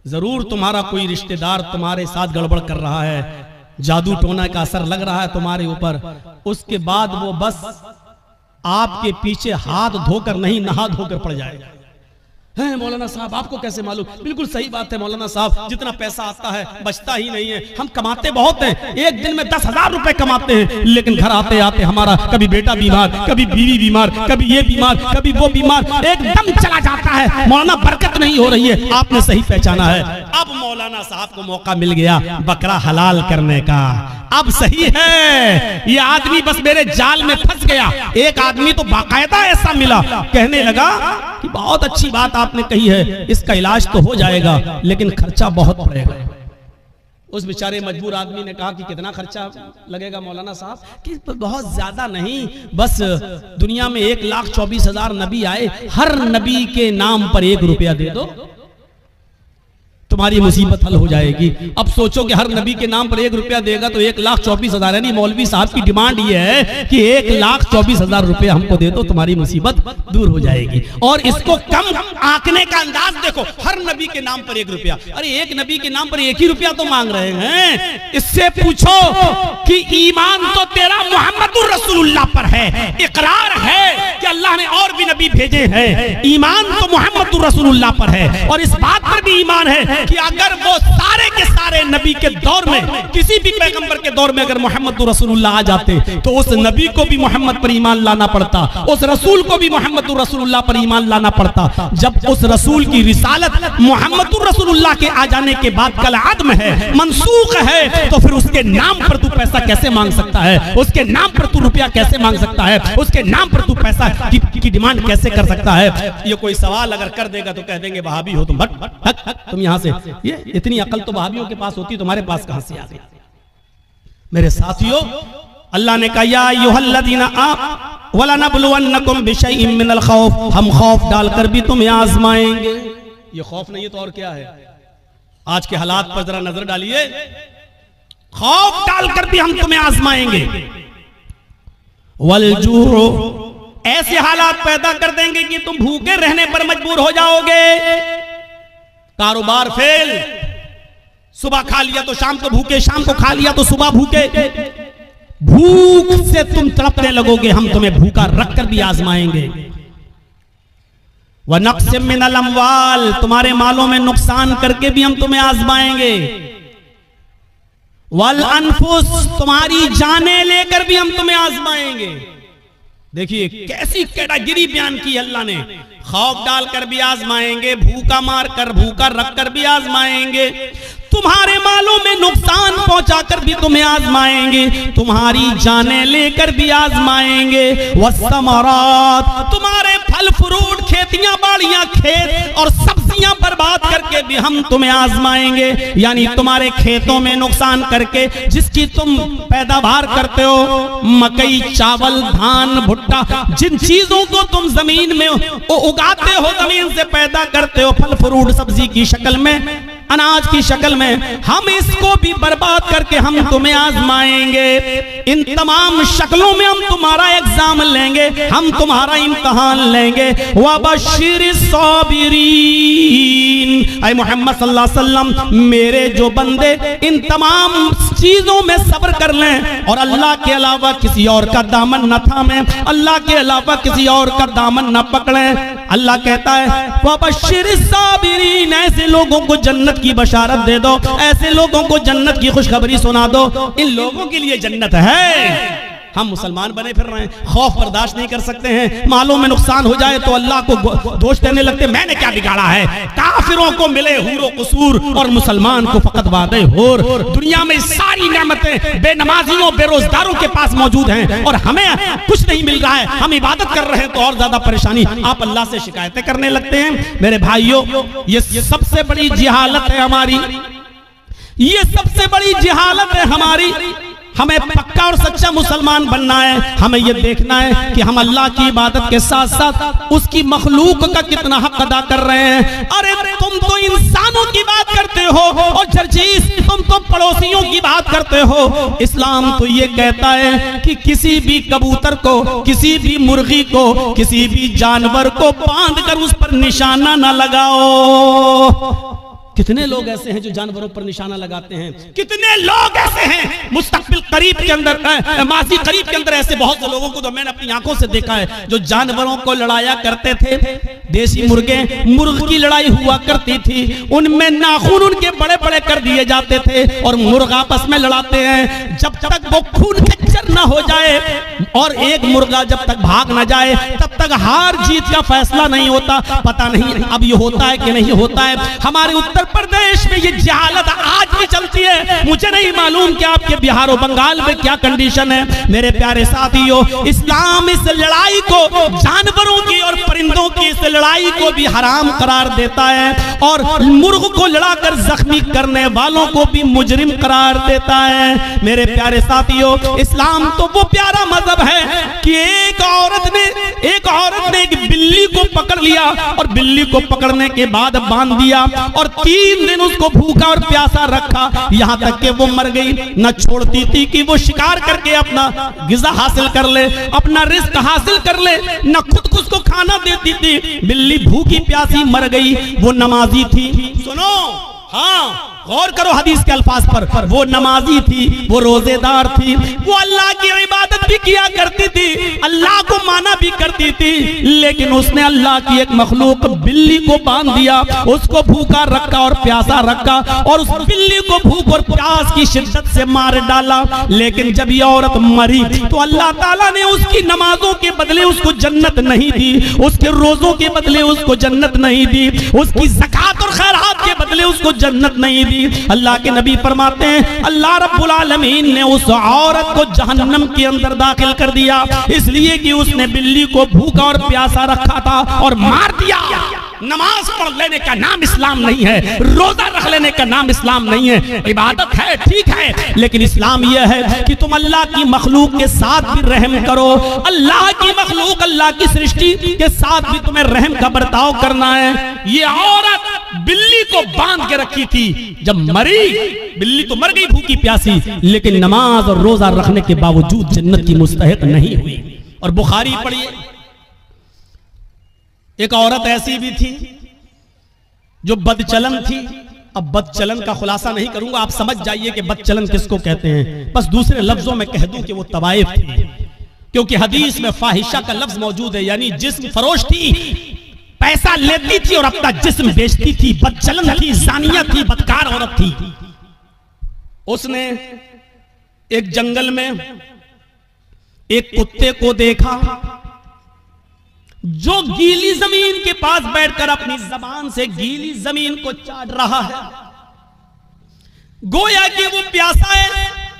जरूर तुम्हारा कोई रिश्तेदार तुम्हारे साथ गड़बड़ कर रहा है, जादू टोना का असर लग रहा है तुम्हारे ऊपर। उसके बाद वो बस आपके पीछे हाथ धोकर नहीं नहा धोकर पड़ जाएगा। है मौलाना साहब आपको कैसे मालूम? बिल्कुल सही बात है मौलाना साहब, जितना पैसा आता है बचता ही नहीं है। हम कमाते बहुत हैं, एक दिन में 10,000 रुपए कमाते हैं, लेकिन घर आते आते हमारा कभी बेटा बीमार, कभी बीवी बीमार, कभी ये बीमार, कभी वो बीमार, एकदम चला जाता है। मौलाना बरकत नहीं हो रही है। आपने सही पहचाना है। अब मौलाना साहब को मौका मिल गया बकरा हलाल करने का। अब सही है, ये आदमी बस मेरे जाल में फंस गया। एक आदमी तो बाकायदा ऐसा मिला, कहने लगा कि बहुत अच्छी बात आपने कही है, इसका इलाज तो हो जाएगा लेकिन खर्चा बहुत पड़ेगा। उस बेचारे मजबूर आदमी ने कहा कि कितना खर्चा लगेगा मौलाना साहब? कि बहुत ज्यादा नहीं, बस दुनिया में 1,24,000 नबी आए, हर नबी के नाम पर 1 रुपया दे दो, तुम्हारी मुसीबत हल हो जाएगी। अब सोचो कि हर नबी के नाम पर 1 रुपया देगा तो 1,24,000, यानी मौलवी साहब की डिमांड ये है कि 1,24,000 रुपया हमको दे दो, तुम्हारी मुसीबत दूर हो जाएगी। और इसको कम आंकने का अंदाज देखो, हर नबी के नाम पर 1 रुपया। अरे एक नबी के नाम पर 1 ही रुपया तो मांग रहे हैं। इससे पूछो कि ईमान तो तेरा मोहम्मदुर रसूलुल्लाह पर है, इकरार है कि अल्लाह ने और भी नबी भेजे हैं, ईमान तो मोहम्मदुर रसूलुल्लाह पर है। और इस बात पर भी ईमान है कि अगर वो सारे के सारे नबी के दौर में, किसी भी पैगंबर के दौर में अगर मोहम्मद रसूलुल्लाह आ जाते तो उस नबी को भी मोहम्मद पर ईमान लाना पड़ता, उस रसूल को भी मोहम्मद रसूलुल्लाह पर ईमान लाना पड़ता। जब उस रसूल की रिसालत मोहम्मद रसूलुल्लाह के आ जाने के बाद कल आदम है, मनसूख है, तो फिर उसके नाम पर तू पैसा कैसे मांग सकता है? उसके नाम पर तू रुपया कैसे मांग सकता है? उसके नाम पर तू पैसा की डिमांड कैसे कर सकता है? ये कोई सवाल अगर कर देगा तो कह देंगे वहाबी हो तुम, हट तुम यहां से। ये इतनी अकल तो वहाबियों के पास होती, तुम्हारे पास कहां से आ गई? मेरे साथियों, अल्लाह ने कहा या अय्युहल्लज़ीना वलनबलुवन्नकुम बिशैइन मिनल खौफ, हम खौफ डालकर भी तुम्हें आजमाएंगे। ये खौफ नहीं है तो और क्या है? आज के हालात पर जरा नजर डालिए, खौफ डालकर भी हम तुम्हें आजमाएंगे। वलजूअ, ऐसे हालात पैदा कर देंगे कि तुम भूखे रहने पर मजबूर हो जाओगे। कारोबार फेल, सुबह खा लिया तो शाम को भूखे, शाम को खा लिया तो सुबह भूखे, भूख से तुम तड़पने लगोगे, हम तुम्हें भूखा रखकर भी आजमाएंगे। व नक्स मिनल अम्वाल, तुम्हारे मालों में नुकसान करके भी हम तुम्हें आजमाएंगे। वल अनफुस, तुम्हारी जानें लेकर भी हम तुम्हें आजमाएंगे। देखिए कैसी कैटेगरी बयान की अल्लाह ने, खौफ डालकर भी आजमाएंगे, भूखा मारकर, भूखा रखकर भी आजमाएंगे, तुम्हारे मालों में नुकसान पहुंचाकर भी तुम्हें आजमाएंगे, तुम्हारी जानें लेकर भी आजमाएंगे। वस्समरात, तुम्हारे फल फ्रूट, खेतियां बाड़ियां, खेत और सब्जियां बर्बाद करके भी हम तुम्हें आजमाएंगे। यानी तुम्हारे खेतों में नुकसान करके, जिसकी तुम पैदावार करते हो, मकई, चावल, धान, भुट्टा, जिन चीजों को तुम जमीन में उगाते हो, जमीन से पैदा करते हो, फल फ्रूट सब्जी की शक्ल में, अनाज की शक्ल में, हम इसको भी बर्बाद करके हम तुम्हें आजमाएंगे। इन तमाम शक्लों में हम तुम्हारा एग्जाम लेंगे, हम तुम्हारा इम्तिहान लेंगे। वबश्शिरिस साबिरीन, ऐ मोहम्मद सल्लल्लाहु अलैहि वसल्लम, मेरे जो बंदे इन तमाम चीजों में सब्र कर लें और अल्लाह के अलावा किसी और का दामन न थामें, अल्लाह के अलावा किसी और का दामन न पकड़ें। अल्लाह कहता है वबश्शिरिस साबिरीन, ऐसे लोगों को जन्नत की बशारत दे दो, ऐसे लोगों को जन्नत की खुशखबरी सुना दो। इन लोगों के लिए जन्नत है। हम मुसलमान बने फिर रहे हैं, खौफ बर्दाश्त नहीं कर सकते हैं, मालों में नुकसान हो जाए तो अल्लाह को दोष देने लगते, मैंने क्या बिगाड़ा है। काफिरों को मिले हुरो कसूर और मुसलमान को फकत वादे होर। दुनिया में सारी नेमतें बेनमाजियों, बेरोजगारों के पास मौजूद हैं और हमें कुछ नहीं मिल रहा है, हम इबादत कर रहे हैं तो और ज्यादा परेशानी। आप अल्लाह से शिकायतें करने लगते हैं। मेरे भाइयों, ये सबसे बड़ी जिहालत है हमारी, ये सबसे बड़ी जिहालत है हमारी हमें पक्का और सच्चा मुसलमान बनना है। हमें यह देखना है कि हम अल्लाह की इबादत के साथ साथ उसकी मखलूक का कितना हक अदा कर रहे हैं। अरे तुम तो इंसानों की बात करते हो और जर्जीस तुम तो पड़ोसियों की बात करते हो। इस्लाम तो ये कहता है कि किसी भी कबूतर को, किसी भी मुर्गी को, किसी भी जानवर को बांध कर उस पर निशाना ना लगाओ। कितने लोग ऐसे हैं जो जानवरों पर निशाना लगाते हैं? कितने लोग ऐसे हैं मुस्तकबिल करीब के अंदर, माजी करीब के अंदर ऐसे बहुत से लोगों को तो मैंने अपनी आंखों से देखा है जो जानवरों को लड़ाया करते थे। देसी मुर्ग की लड़ाई हुआ करती थी, उनमें नाखून उनके बड़े बड़े कर दिए जाते थे और मुर्ग आपस में लड़ाते हैं। जब तक वो खून कच्चर ना हो जाए और एक मुर्गा जब तक भाग ना जाए तब तक हार जीत का फैसला नहीं होता। पता नहीं अब ये होता है कि नहीं होता है। हमारे उत्तर प्रदेश में ये जहालत आज भी चलती है। मुझे नहीं मालूम कि आपके बिहार और बंगाल में क्या कंडीशन है। मेरे प्यारे साथियों, इस्लाम इस लड़ाई को, जानवरों की और परिंदों की इस लड़ाई को भी हराम करार देता है और मुर्ग को लड़ाकर जख्मी करने वालों को भी मुजरिम करार देता है। मेरे प्यारे साथियों, इस्लाम तो वो प्यारा मजहब है कि एक औरत ने एक बिल्ली को पकड़ लिया और बिल्ली को पकड़ने के बाद बांध दिया और 3 दिन उसको भूखा और प्यासा रखा, यहां तक कि वो मर गई। न छोड़ती थी कि वो शिकार करके अपना गिज़ा हासिल कर ले, अपना रिस्क हासिल कर ले, न खुद को उसको खाना देती थी। बिल्ली भूखी प्यासी मर गई। वो नमाजी थी। सुनो, हाँ गौर करो हदीस के अल्फाज पर। वो नमाजी थी, वो रोजेदार थी, वो अल्लाह की इबादत भी किया करती थी, अल्लाह को माना भी करती थी, लेकिन उसने अल्लाह की एक मखलूक बिल्ली को बांध दिया, उसको भूखा रखा और प्यासा रखा और उस बिल्ली को भूख और प्यास की शिद्दत से मार डाला। लेकिन जब ये औरत मरी तो अल्लाह ताला ने उसकी नमाजों के बदले उसको जन्नत नहीं दी, उसके रोजों के बदले उसको जन्नत नहीं दी, उसकी ज़कात और खैरात के बदले उसको जन्नत नहीं दी। अल्लाह के नबी फरमाते हैं अल्लाह रब्बुल आलमीन ने उस औरत को जहन्नम के अंदर दाखिल कर दिया, इसलिए कि उसने बिल्ली को भूखा और प्यासा रखा था और मार दिया। नमाज पढ़ लेने का नाम इस्लाम नहीं है, रोजा रख लेने का नाम इस्लाम नहीं है। इबादत है, ठीक है, लेकिन इस्लाम यह है कि तुम अल्लाह की मखलूक के साथ भी रहम करो। अल्लाह की मखलूक, अल्लाह की सृष्टि के साथ भी तुम्हें रहम का बर्ताव करना है। ये औरत बिल्ली को बांध के रखी थी, जब मरी बिल्ली तो मर गई भूखी प्यासी, लेकिन नमाज और रोजा रखने के बावजूद जन्नत की मुस्तहिक नहीं हुई। और बुखारी पढ़िए, एक औरत ऐसी भी थी जो बदचलन थी। अब बदचलन का खुलासा नहीं करूंगा, आप समझ जाइए कि बदचलन किसको कहते हैं। बस दूसरे लफ्जों में कह दूं कि वो तवाइफ थी, क्योंकि हदीस में फाहिशा का लफ्ज मौजूद है, यानी जिस्म फरोश थी, पैसा लेती थी और अपना जिस्म बेचती थी, बदचलन थी, जानिया थी, बदकार औरत थी। उसने एक जंगल में एक कुत्ते को देखा जो गीली जमीन के पास बैठकर अपनी जबान से गीली जमीन को चाट रहा है। गोया कि वो प्यासा है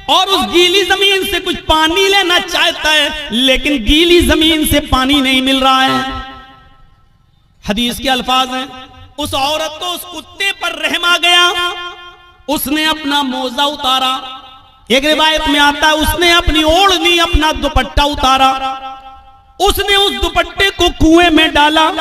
और उस गीली जमीन से कुछ पानी लेना चाहता है, लेकिन गीली जमीन से पानी नहीं मिल रहा है। हदीस के अल्फाज हैं, उस औरत को उस कुत्ते पर रहम आ गया, उसने अपना मोजा उतारा। एक रिवायत में आता है उसने अपनी ओढ़नी, अपना दुपट्टा उतारा, उसने उस दुपट्टे को कुएं में डाला।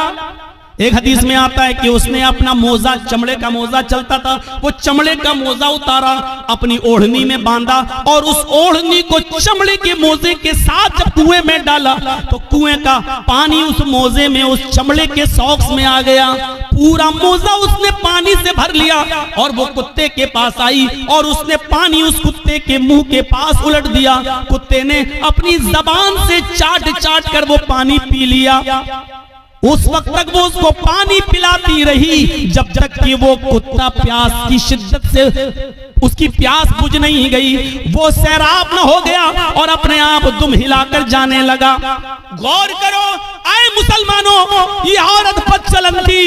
एक हदीस में आता है कि उसने अपना मोजा, चमड़े का मोजा चलता था, वो चमड़े का मोजा उतारा, अपनी ओढ़नी में बांधा और उस ओढ़नी को चमड़े के मोजे के साथ जब कुएं में डाला तो कुएं का पानी उस मोजे में, उस चमड़े के सॉक्स में आ गया। पूरा मोजा उसने पानी से भर लिया और वो कुत्ते के पास आई और उसने पानी उस कुत्ते के मुंह के पास उलट दिया। कुत्ते ने अपनी जबान से चाट चाट कर वो पानी पी लिया। उस वक्त तक वो उसको पानी पिलाती रही जब तक कि वो कुत्ता प्यास की शिद्दत से उसकी प्यास बुझ नहीं गई, वो सैराब न हो गया और अपने आप दुम हिलाकर जाने लगा। गौर करो, आए मुसलमानों, ये औरत बदचलन थी,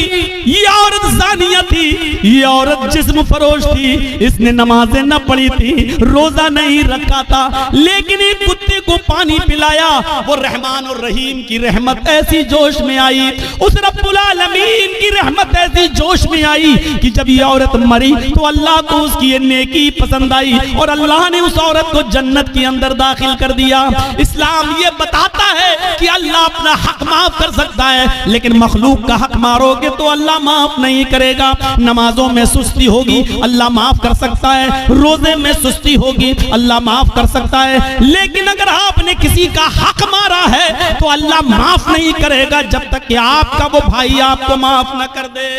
ये औरत ज़ानिया थी, ये औरत जिस्म फरोश थी, इसने नमाजें न पढ़ी थी, रोजा नहीं रखा था, लेकिन एक कुत्ते को पानी पिलाया। वो रहमान और रहीम की रहमत ऐसी जोश में आई, उस रब्बुल आलमीन की रहमत ऐसी जोश में आई कि जब ये औरत मरी तो अल्लाह को उसकी ये नेकी पसंद आई और अल्लाह ने उस औरत को जन्नत के अंदर दाखिल कर दिया। इस्लाम ये बताता है कि अल्लाह अपना हक माफ कर सकता है, लेकिन मखलूक का हक मारोगे तो अल्लाह माफ नहीं करेगा। नमाजों में सुस्ती होगी, अल्लाह माफ कर सकता है, रोजे में सुस्ती होगी, अल्लाह माफ कर सकता है, लेकिन अगर आपने किसी का हक मारा है तो अल्लाह माफ नहीं करेगा जब तक कि आपका वो भाई आपको माफ न कर दे।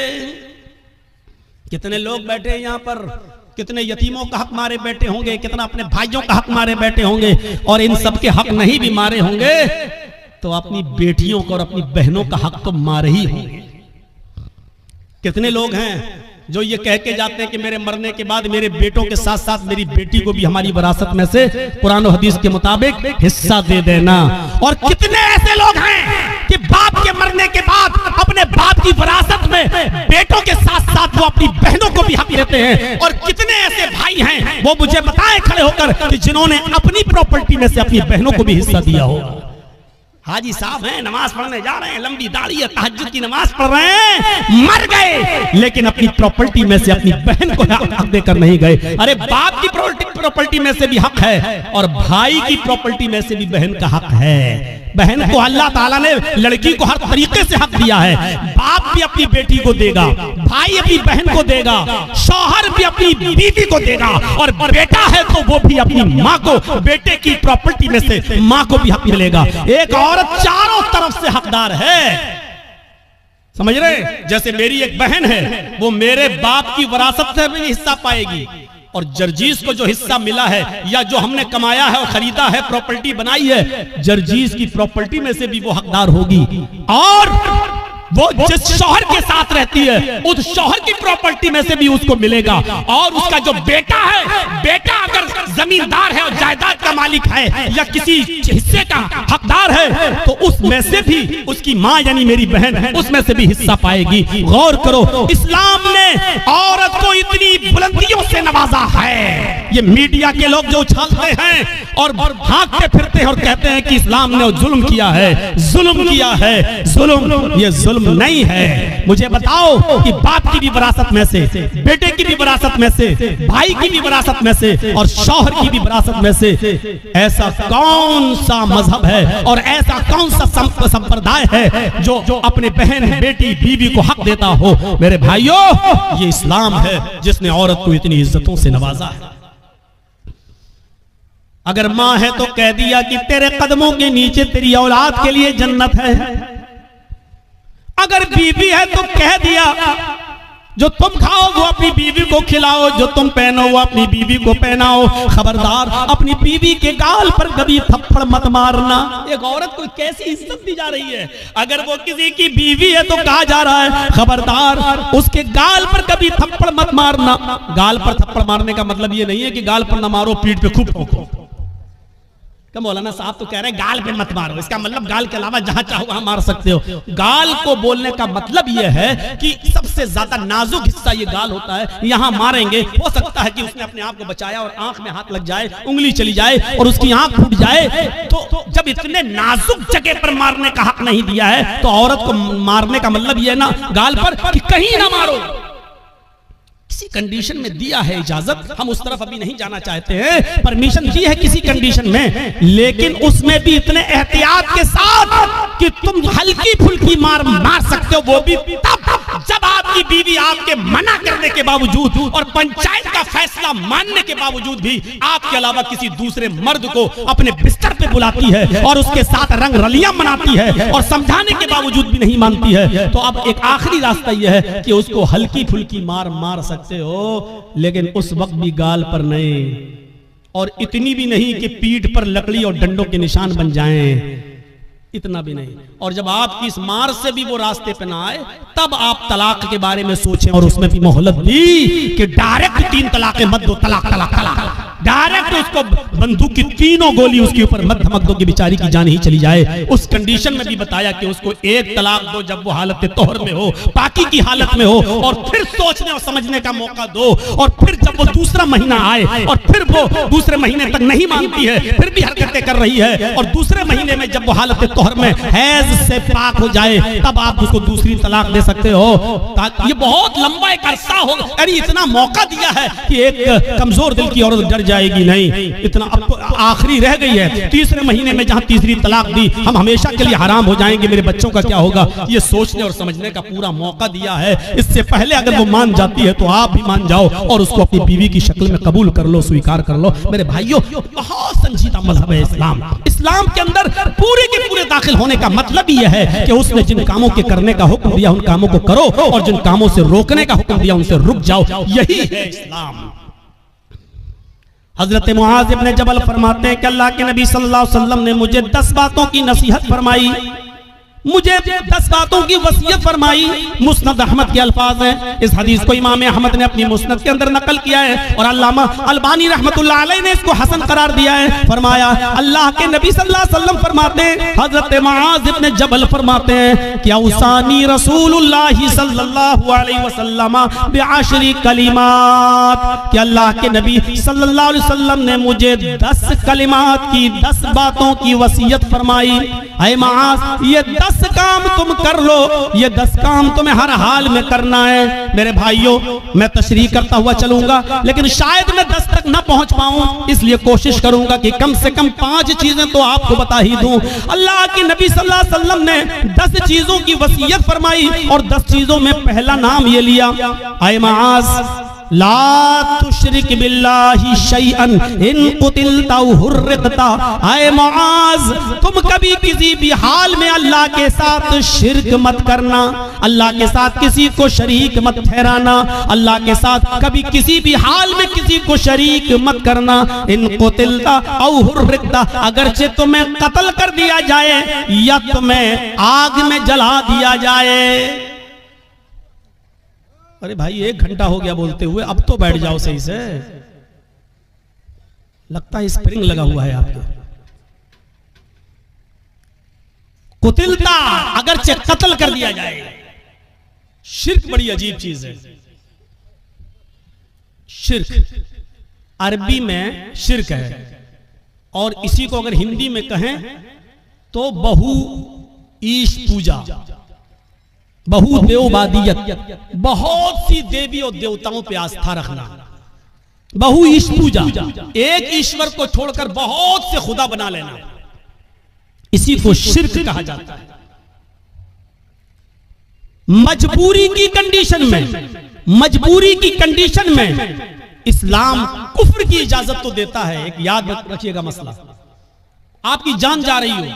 कितने लोग बैठे हैं यहाँ पर, कितने यतीमों का हक मारे बैठे होंगे, कितना अपने भाइयों का हक मारे बैठे होंगे, और इन सब के हक नहीं भी मारे होंगे तो अपनी बेटियों को और अपनी बहनों का हक तो मारे ही होंगे। कितने लोग हैं जो ये कह के जाते हैं कि मेरे मरने के बाद मेरे बेटों के साथ साथ मेरी बेटी को भी हमारी विरासत में से कुरान और हदीस के मुताबिक हिस्सा दे देना, और कितने ऐसे लोग हैं कि बाप के मरने के बाद अपने बाप की विरासत में बेटों के साथ साथ वो अपनी बहनों को भी हक देते हैं। और कितने ऐसे भाई हैं वो मुझे बताएं खड़े होकर कि जिन्होंने अपनी प्रॉपर्टी में से अपनी बहनों को भी हिस्सा दिया हो। हाजी साहब हैं, नमाज पढ़ने जा रहे हैं, लंबी दाढ़ी है, तहज्जुद की नमाज पढ़ रहे हैं, मर गए लेकिन अपनी प्रॉपर्टी में से अपनी बहन को हक देकर नहीं गए। अरे बाप की प्रॉपर्टी में से भी हक है और भाई की प्रॉपर्टी में से भी बहन का हक है। बहन को अल्लाह ताला ने लड़की को हर तरीके से हक दिया है। बाप भी अपनी बेटी को देगा, भाई अपनी बहन को देगा, शौहर भी अपनी बीवी को देगा, और बेटा है तो वो भी अपनी माँ को बेटे की प्रॉपर्टी में से माँ को भी हक मिलेगा। एक औरत चारों तरफ से हकदार है, समझ रहे? जैसे मेरी एक बहन है, वो मेरे बाप की विरासत से भी हिस्सा पाएगी, और जर्जीस को जो हिस्सा मिला है या जो हमने कमाया है और खरीदा है, प्रॉपर्टी बनाई है, जर्जीस की प्रॉपर्टी में से भी वो हकदार होगी। और वो जिस शौहर के साथ रहती है उस शौहर की प्रॉपर्टी में से भी उसको मिलेगा। और उसका जो बेटा है, बेटा अगर जमींदार है और जायदाद का मालिक है या किसी हिस्से का हकदार है तो उसमें से भी उसकी माँ यानी मेरी बहन उसमें से भी हिस्सा पाएगी। गौर करो, इस्लाम ने औरत को इतनी बुलंदियों से नवाजा है। ये मीडिया के लोग जो उछालते हैं और भागते फिरते हैं और कहते हैं कि इस्लाम ने जुल्म किया है, जुल्म किया है, जुल्म, ये जुल्म नहीं है। मुझे बताओ कि बाप की भी विरासत में से, बेटे की भी विरासत में से, भाई की भी विरासत में से और शौहर की भी विरासत में से ऐसा कौन सा मजहब है और ऐसा कौन सा संप्रदाय है जो अपने बहन, बेटी, बीवी को हक देता हो? मेरे भाइयों, ये इस्लाम है जिसने औरत को इतनी इज्जतों से नवाजा है। अगर माँ है तो कह दिया कि तेरे कदमों के नीचे तेरी औलाद के लिए जन्नत है। अगर बीवी है तो कह दिया जो तुम खाओ वो अपनी बीवी को खिलाओ, जो तुम पहनो वो अपनी बीवी को पहनाओ। खबरदार अपनी बीवी के गाल पर कभी थप्पड़ मत मारना। एक औरत को कैसी इज्जत दी जा रही है। अगर वो किसी की बीवी है तो कहा जा रहा है खबरदार उसके गाल पर कभी थप्पड़ मत मारना। गाल पर थप्पड़ मारने का मतलब ये नहीं है कि गाल पर न मारो, पीठ पे खूब ठोको। मौलाना साहब तो कह रहे हैं गाल पे मत मारो, इसका मतलब गाल के अलावा जहां चाहो वहां मार सकते हो। गाल को बोलने का मतलब यह है कि सबसे ज्यादा नाजुक हिस्सा ये गाल होता है, यहां मारेंगे हो सकता है कि उसने अपने आप को बचाया और आंख में हाथ लग जाए, उंगली चली जाए और उसकी आंख फूट जाए। तो जब इतने नाजुक जगह पर मारने का हक नहीं दिया है तो औरत को मारने का मतलब यह ना गाल पर कि कहीं ना मारो। किसी कंडीशन में दिया है इजाजत, हम उस तरफ अभी नहीं जाना चाहते हैं, परमिशन दी है किसी कंडीशन में, लेकिन उसमें भी इतने एहतियात के साथ कि तुम हल्की फुल्की मार सकते हो, वो भी तब जब आपकी बीवी आपके मना करने के बावजूद और पंचायत का फैसला मानने के बावजूद भी आपके अलावा किसी दूसरे मर्द को अपने बिस्तर पे बुलाती है और उसके साथ रंग रलियां मनाती है और समझाने के बावजूद भी नहीं मानती है। तो अब एक आखिरी रास्ता यह है कि उसको हल्की फुल्की मार सकते हो, लेकिन उस वक्त भी गाल पर नहीं, और इतनी भी नहीं कि पीठ पर लकड़ी और डंडों के निशान बन जाएं, इतना भी नहीं। और जब आपकी इस मार से भी वो रास्ते पे ना आए तब आप तलाक के बारे में सोचें और उसमें भी मोहलत दी कि डायरेक्ट 3 तलाक मत दो, तलाक तलाक तलाक। डायरेक्ट उसको बंदूक की तीनों गोली उसके ऊपर मत धमक दो कि बेचारी की जान ही चली जाए। उस कंडीशन में भी बताया कि उसको एक तलाक दो जब वो हालत तोहर में हो, पाकी की हालत में हो, और फिर सोचने और समझने का मौका दो। और फिर जब वो दूसरा महीना आए और फिर वो दूसरे महीने तक नहीं मानती है, फिर भी हरकतें कर रही है, और दूसरे महीने में जब वो हालत तोहर में हैज से पाक हो जाए, तब आप उसको दूसरी तलाक दे सकते हो। ये बहुत लंबा एक अरसा हो, यानी इतना मौका दिया है कि एक कमजोर दिल की औरत डर जाएगी नहीं। इतना अब तो आखिरी रह गई है, तीसरे महीने में जहां तीसरी तलाक दी, हम हमेशा के लिए हराम हो जाएंगे, मेरे बच्चों का क्या होगा, ये सोचने और समझने का पूरा मौका दिया है। इससे पहले अगर वो मान जाती है तो आप भी मान जाओ और उसको अपनी बीवी की शक्ल में कबूल कर लो, स्वीकार कर लो। मेरे भाइयों, बहुत संजीदा मजहब है इस्लाम। इस्लाम के अंदर पूरे के पूरे दाखिल होने का मतलब यह है कि उसने जिन कामों के करने का हुक्म दिया उन कामों को करो, और जिन कामों से रोकने का हुक्म दिया उनसे रुक जाओ। यही है इस्लाम। हजरत मुआज इब्न जबल फरमाते हैं कि अल्लाह के नबी सल्लल्लाहु अलैहि वसल्लम ने मुझे 10 बातों की नसीहत फरमाई, मुझे 10 बातों की वसीयत फरमाई। मुस्नद अहमद के अल्फाज हैं। इस हदीस को इमाम अहमद ने अपनी मुस्नद के अंदर नकल किया है और अल्लामा अलबानी रहमतुल्लाह अलैह ने इसको हसन करार दिया है। फरमाया, अल्लाह के नबी सल्लल्लाहु अलैहि वसल्लम फरमाते हैं, हजरत मुआज इब्न जबल फरमाते हैं कि औसानी रसूलुल्लाह सल्लल्लाहु अलैहि वसल्लम बिअशरी कलिमात, कि अल्लाह के नबी सल्लल्लाहु अलैहि वसल्लम ने मुझे 10 कलिमात की, 10 बातों की वसीयत फरमाई। ऐ मुआज, ये 10 काम तुम कर लो, ये 10 काम तुम्हें हर हाल में करना है। मेरे भाइयों, मैं तशरीह करता हुआ चलूंगा, लेकिन शायद मैं 10 तक न पहुंच पाऊं, इसलिए कोशिश करूंगा कि कम से कम 5 चीजें तो आपको बता ही दूं। अल्लाह के नबी सल्लल्लाहु अलैहि वसल्लम ने 10 चीजों की वसीयत फरमाई और 10 चीजों में पहला नाम ये लिया, ऐ मुआज ला तुशरिक बिल्लाहि शैअन इन कुतिलता हुर्रिकता। ऐ मुआज, तुम कभी किसी भी हाल में अल्लाह के साथ शिरक मत करना, अल्लाह के साथ किसी को शरीक मत ठहराना, अल्लाह के साथ कभी किसी भी हाल में किसी को शरीक मत करना। इन कुतिलता औ हुर्रिकता, अगरचे तुम्हें कत्ल कर दिया जाए या तुम्हें आग में जला दिया जाए। अरे भाई, 1 घंटा हो गया बोलते हुए, अब तो बैठ जाओ सही से, लगता है स्प्रिंग लगा हुआ है आपके। कुतिलता, अगर कत्ल कर दिया जाए। शिर्क बड़ी अजीब चीज है। शिर्क अरबी में शिर्क है, और इसी को अगर हिंदी में कहें तो बहु ईश पूजा, बहुदेववादियत, बहुत सी देवी और देवताओं पे आस्था रखना, बहु ईश पूजा, एक ईश्वर को छोड़कर बहुत से खुदा बना लेना, इसी को शिर्क कहा जाता है। मजबूरी की कंडीशन में इस्लाम कुफ्र की इजाजत तो देता है। एक याद रखिएगा मसला, आपकी जान जा रही हो,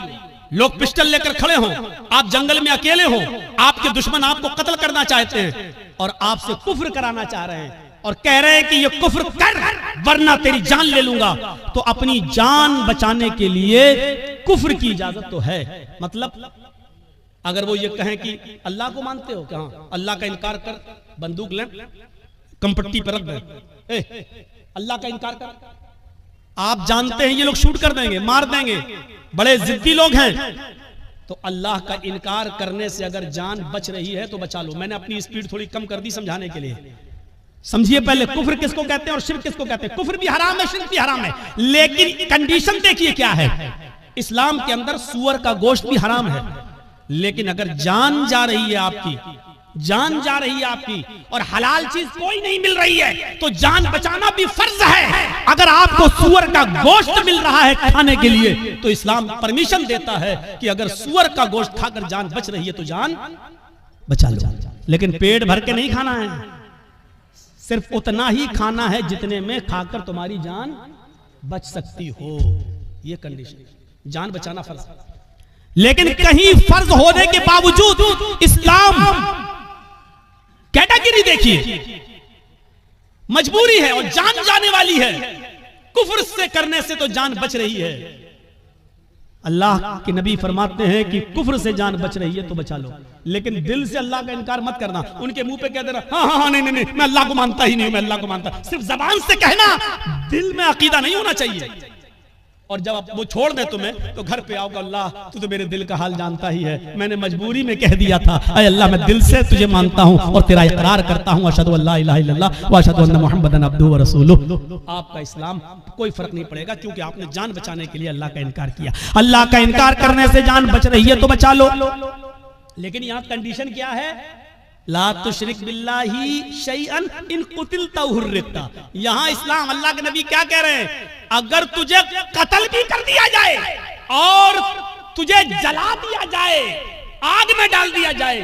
लोग पिस्टल लेकर खड़े हों, आप जंगल में अकेले हो, आपके दुश्मन आपको कत्ल करना चाहते हैं और आपसे कुफ्र कराना चाह रहे हैं और कह रहे हैं कि ये कुफ्र कर वरना तेरी जान ले लूंगा, तो अपनी जान बचाने के लिए कुफ्र की इजाजत तो है। मतलब अगर वो ये कहें कि अल्लाह को मानते हो, कहां अल्लाह का इनकार कर, बंदूक लें, कंपट्टी पर रख दें, अल्लाह का इनकार कर, आप जानते हैं ये लोग शूट कर देंगे, मार देंगे, बड़े जिद्दी लोग हैं, तो अल्लाह का इनकार करने से अगर जान बच रही है तो बचा लो। मैंने अपनी स्पीड थोड़ी कम कर दी समझाने के लिए। समझिए पहले कुफ्र किसको कहते हैं और शिर्क किसको कहते हैं। कुफ्र भी हराम है, शिर्क भी हराम है, लेकिन कंडीशन देखिए क्या है। इस्लाम के अंदर सूअर का गोश्त भी हराम है, लेकिन अगर जान जा रही है आपकी, जान जा रही है आपकी और हलाल चीज कोई नहीं मिल रही है, तो जान बचाना भी फर्ज है। अगर आपको सूअर का गोश्त मिल रहा है खाने के लिए, तो इस्लाम परमिशन देता है कि अगर सूअर का गोश्त खाकर जान बच रही है तो जान बचा लो, लेकिन पेट भर के नहीं खाना है, सिर्फ उतना ही खाना है जितने में खाकर तुम्हारी जान बच सकती हो। यह कंडीशन, जान बचाना फर्ज है। लेकिन कहीं फर्ज होने के बावजूद इस्लाम कैटेगरी देखिए, मजबूरी है और जान जाने वाली है, कुफ्र से करने से तो जान बच रही है, अल्लाह के नबी फरमाते हैं कि कुफ्र से जान बच रही है तो बचा लो, लेकिन दिल से अल्लाह का इनकार मत करना। उनके मुंह पे कह देना हाँ हाँ हाँ नहीं, मैं अल्लाह को मानता ही नहीं, मैं अल्लाह को मानता, सिर्फ जबान से कहना, दिल में अकीदा नहीं होना चाहिए। और जब वो छोड़ दे तुम्हें तो घर पे आओगे, अल्लाह तू तो मेरे दिल का हाल जानता ही है, मैंने मजबूरी में कह दिया था, अरे अल्लाह मैं दिल से तुझे मानता हूं और तेरा इकरार करता हूं, अशहदु अल्ला इलाहा इल्लल्लाह व अशहदु अन्ना मुहम्मदन अब्दुहु व रसूलुहु। आपका इस्लाम कोई फर्क नहीं पड़ेगा, क्योंकि आपने जान बचाने के लिए अल्लाह का इनकार किया। अल्लाह का इनकार करने से जान बच रही है तो बचा लो, लेकिन यहाँ कंडीशन क्या है, ला तुशरिक बिल्लाही शैअन इन कुतिलता हुर्रिकता। यहाँ इस्लाम, अल्लाह के नबी क्या कह रहे हैं, अगर तुझे कत्ल भी कर दिया जाए और तुझे जला दिया जाए, आग में डाल दिया जाए,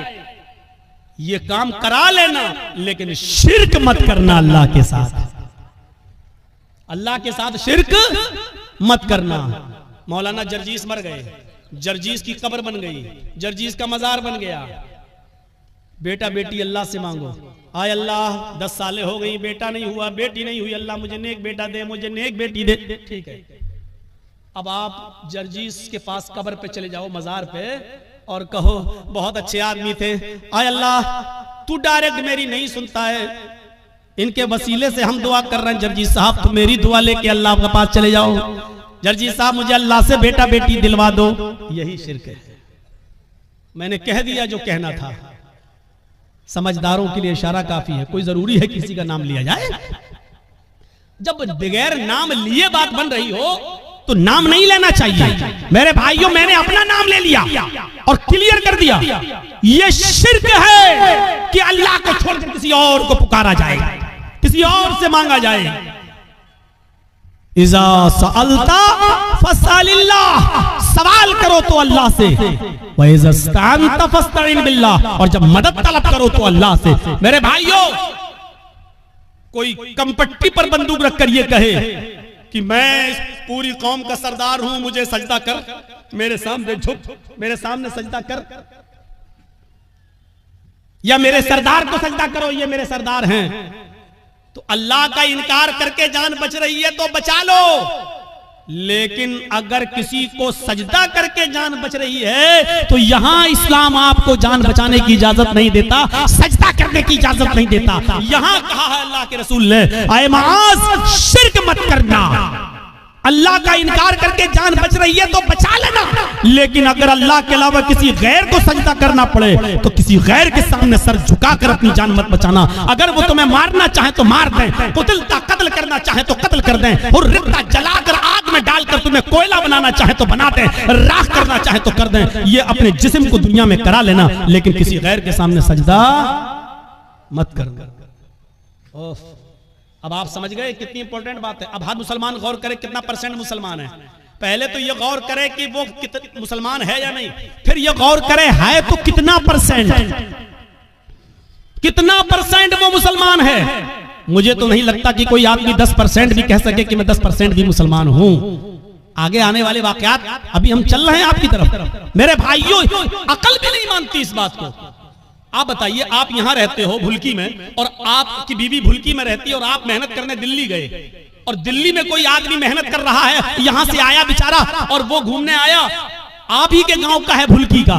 ये काम करा लेना, लेकिन शिर्क मत करना अल्लाह के साथ, अल्लाह के साथ शिर्क मत करना। मौलाना जर्जीस मर गए, जर्जीस की कब्र बन गई, जर्जीस का मजार बन गया, बेटा बेटी अल्लाह से मांगो, आय अल्लाह 10 सालें हो गई, बेटा नहीं हुआ, बेटी नहीं हुई, अल्लाह मुझे नेक बेटा दे, मुझे नेक बेटी दे, ठीक है। अब आप जर्जीस के पास कब्र पे चले जाओ, मजार पे, और कहो बहुत अच्छे आदमी थे, आय अल्लाह तू डायरेक्ट मेरी नहीं सुनता है, इनके वसीले से हम दुआ कर रहे हैं, जर्जीस साहब तुम मेरी दुआ लेके अल्लाह के पास चले जाओ, जर्जीस साहब मुझे अल्लाह से बेटा बेटी दिलवा दो। यही शिर्क है। मैंने कह दिया जो कहना था, समझदारों के लिए इशारा काफी है, कोई जरूरी है किसी का नाम लिया जाए? जब बगैर नाम लिए बात बन रही हो तो नाम नहीं लेना चाहिए। मेरे भाइयों, मैंने अपना नाम ले लिया और क्लियर कर दिया, ये शिर्क है कि अल्लाह को छोड़कर किसी और को पुकारा जाए, किसी और से मांगा जाए। इज़ा सअलता फसअलिल्लाह, सवाल करो तो अल्लाह से, व इज़ा इस्तअनता फस्तईन बिल्लाह, और जब मदद तलब करो तो अल्लाह से। मेरे भाइयों, कोई कंपट्टी पर बंदूक रखकर ये कहे कि मैं पूरी कौम का सरदार हूं, मुझे सजदा कर, मेरे सामने झुक, मेरे सामने सजदा कर, या मेरे सरदार को सजदा करो, ये मेरे सरदार हैं, तो अल्लाह का इनकार करके जान बच रही है तो बचा लो। लेकिन अगर किसी को सजदा करके जान बच रही है तो यहां इस्लाम आपको जान बचाने की इजाजत नहीं देता, सजदा करने की इजाजत नहीं देता। यहां कहा है अल्लाह के रसूल ने, आए माज शिर्क मत करना, अल्लाह का इनकार करके जान बच रही है तो बचा लेना, लेकिन अगर अल्लाह के अलावा किसी गैर को सजदा करना पड़े तो किसी गैर के सामने सर झुकाकर अपनी जान मत बचाना। अगर वो तुम्हें मारना चाहे तो मार दें, कुतिलता कत्ल करना चाहे तो कत्ल कर दें, और रिक्ता जलाकर आग में डालकर तुम्हें कोयला बनाना चाहे तो बना दें, राख करना चाहे तो कर दें, ये अपने जिस्म को दुनिया में करा लेना, लेकिन किसी गैर के सामने सजदा मत करना। अब आप समझ गए कितनी इंपॉर्टेंट बात है। अब हर मुसलमान गौर करे कितना % मुसलमान है। पहले तो ये गौर करे कि वो मुसलमान है या नहीं, फिर ये गौर करे है तो कितना %, कितना % वो मुसलमान है। मुझे तो नहीं लगता कि कोई आदमी 10% भी कह सके कि मैं 10% भी मुसलमान हूं। आगे आने वाले वाकयात, अभी हम चल रहे हैं आपकी तरफ। मेरे भाइयों, अकल भी नहीं मानती इस बात को। आप बताइए, आप यहां रहते हो भुलकी में, और आपकी बीवी भुलकी में रहती है, और आप मेहनत करने दिल्ली गए, और दिल्ली में कोई आदमी मेहनत कर रहा है, यहां से आया बेचारा, और वो घूमने आया, आप ही के गांव का है भुलकी का।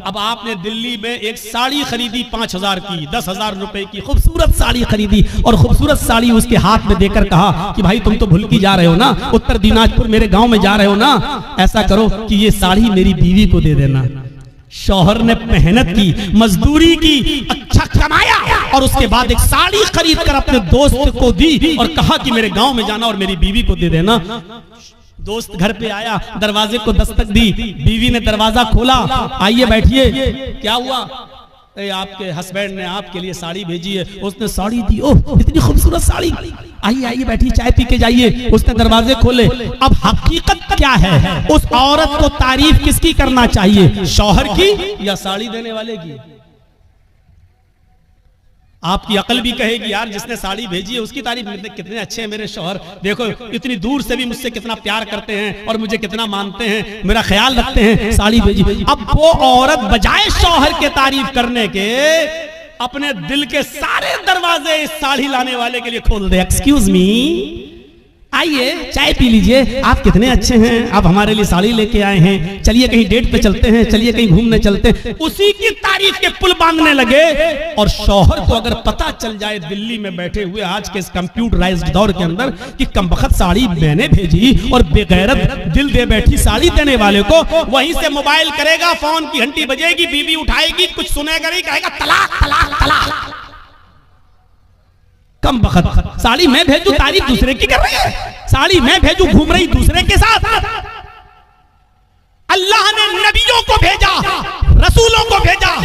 अब आपने दिल्ली में एक साड़ी खरीदी 5000 की, 10,000 रुपए की खूबसूरत साड़ी खरीदी, और खूबसूरत साड़ी उसके हाथ में देकर कहा कि भाई तुम तो भुलकी जा रहे हो ना, उत्तर दिनाजपुर मेरे गांव में जा रहे हो ना, ऐसा करो कि ये साड़ी मेरी बीवी को दे देना। शौहर ने मेहनत की, मजदूरी की, अच्छा कमाया, और उसके बाद एक साड़ी खरीद कर अपने दोस्त को दी और कहा कि मेरे गांव में जाना और मेरी बीवी को दे देना। दोस्त घर पे आया, दरवाजे को दस्तक दी, बीवी ने दरवाजा खोला, आइए बैठिए, क्या हुआ? आपके हस्बैंड ने आपके लिए साड़ी भेजी है। उसने साड़ी दी, ओह इतनी खूबसूरत साड़ी, आइए आइए बैठिए, चाय पी के जाइए। उसने दरवाजे खोले। अब हकीकत क्या है? उस औरत को तारीफ किसकी करना चाहिए, शौहर की या साड़ी देने वाले की? आपकी अकल भी कहेगी यार जिसने साड़ी भेजी है उसकी तारीफ, कितने अच्छे हैं मेरे शौहर, देखो इतनी दूर से भी मुझसे कितना प्यार करते हैं और मुझे कितना मानते हैं, मेरा ख्याल रखते हैं, साड़ी भेजी। अब वो औरत बजाय शौहर के तारीफ करने के अपने दिल के सारे दरवाजे इस साड़ी लाने वाले के लिए खोल दे। एक्सक्यूज मी, आइए चाय पी लीजिए, आप कितने अच्छे हैं, आप हमारे लिए साड़ी लेके आए हैं, चलिए कहीं डेट पे चलते हैं, चलिए कहीं घूमने चलते हैं। उसी की तारीफ के पुल बांधने लगे। और शौहर को अगर पता चल जाए दिल्ली में बैठे हुए आज के इस कंप्यूटराइज्ड दौर के अंदर कि कमबख्त साड़ी मैंने भेजी और बेगैरत दिल दे बैठी साड़ी देने वाले को, वहीं से मोबाइल करेगा, फोन की घंटी बजेगी, बीवी उठाएगी, कुछ सुनेगा नहीं, कहेगा तलाक तलाक तलाक। कम बखत साड़ी मैं भेजू तारीफ दूसरे की कर रही है, साड़ी मैं भेजू घूम रही दूसरे के साथ। अल्लाह ने नबियों को भेजा, रसूलों को भेजा,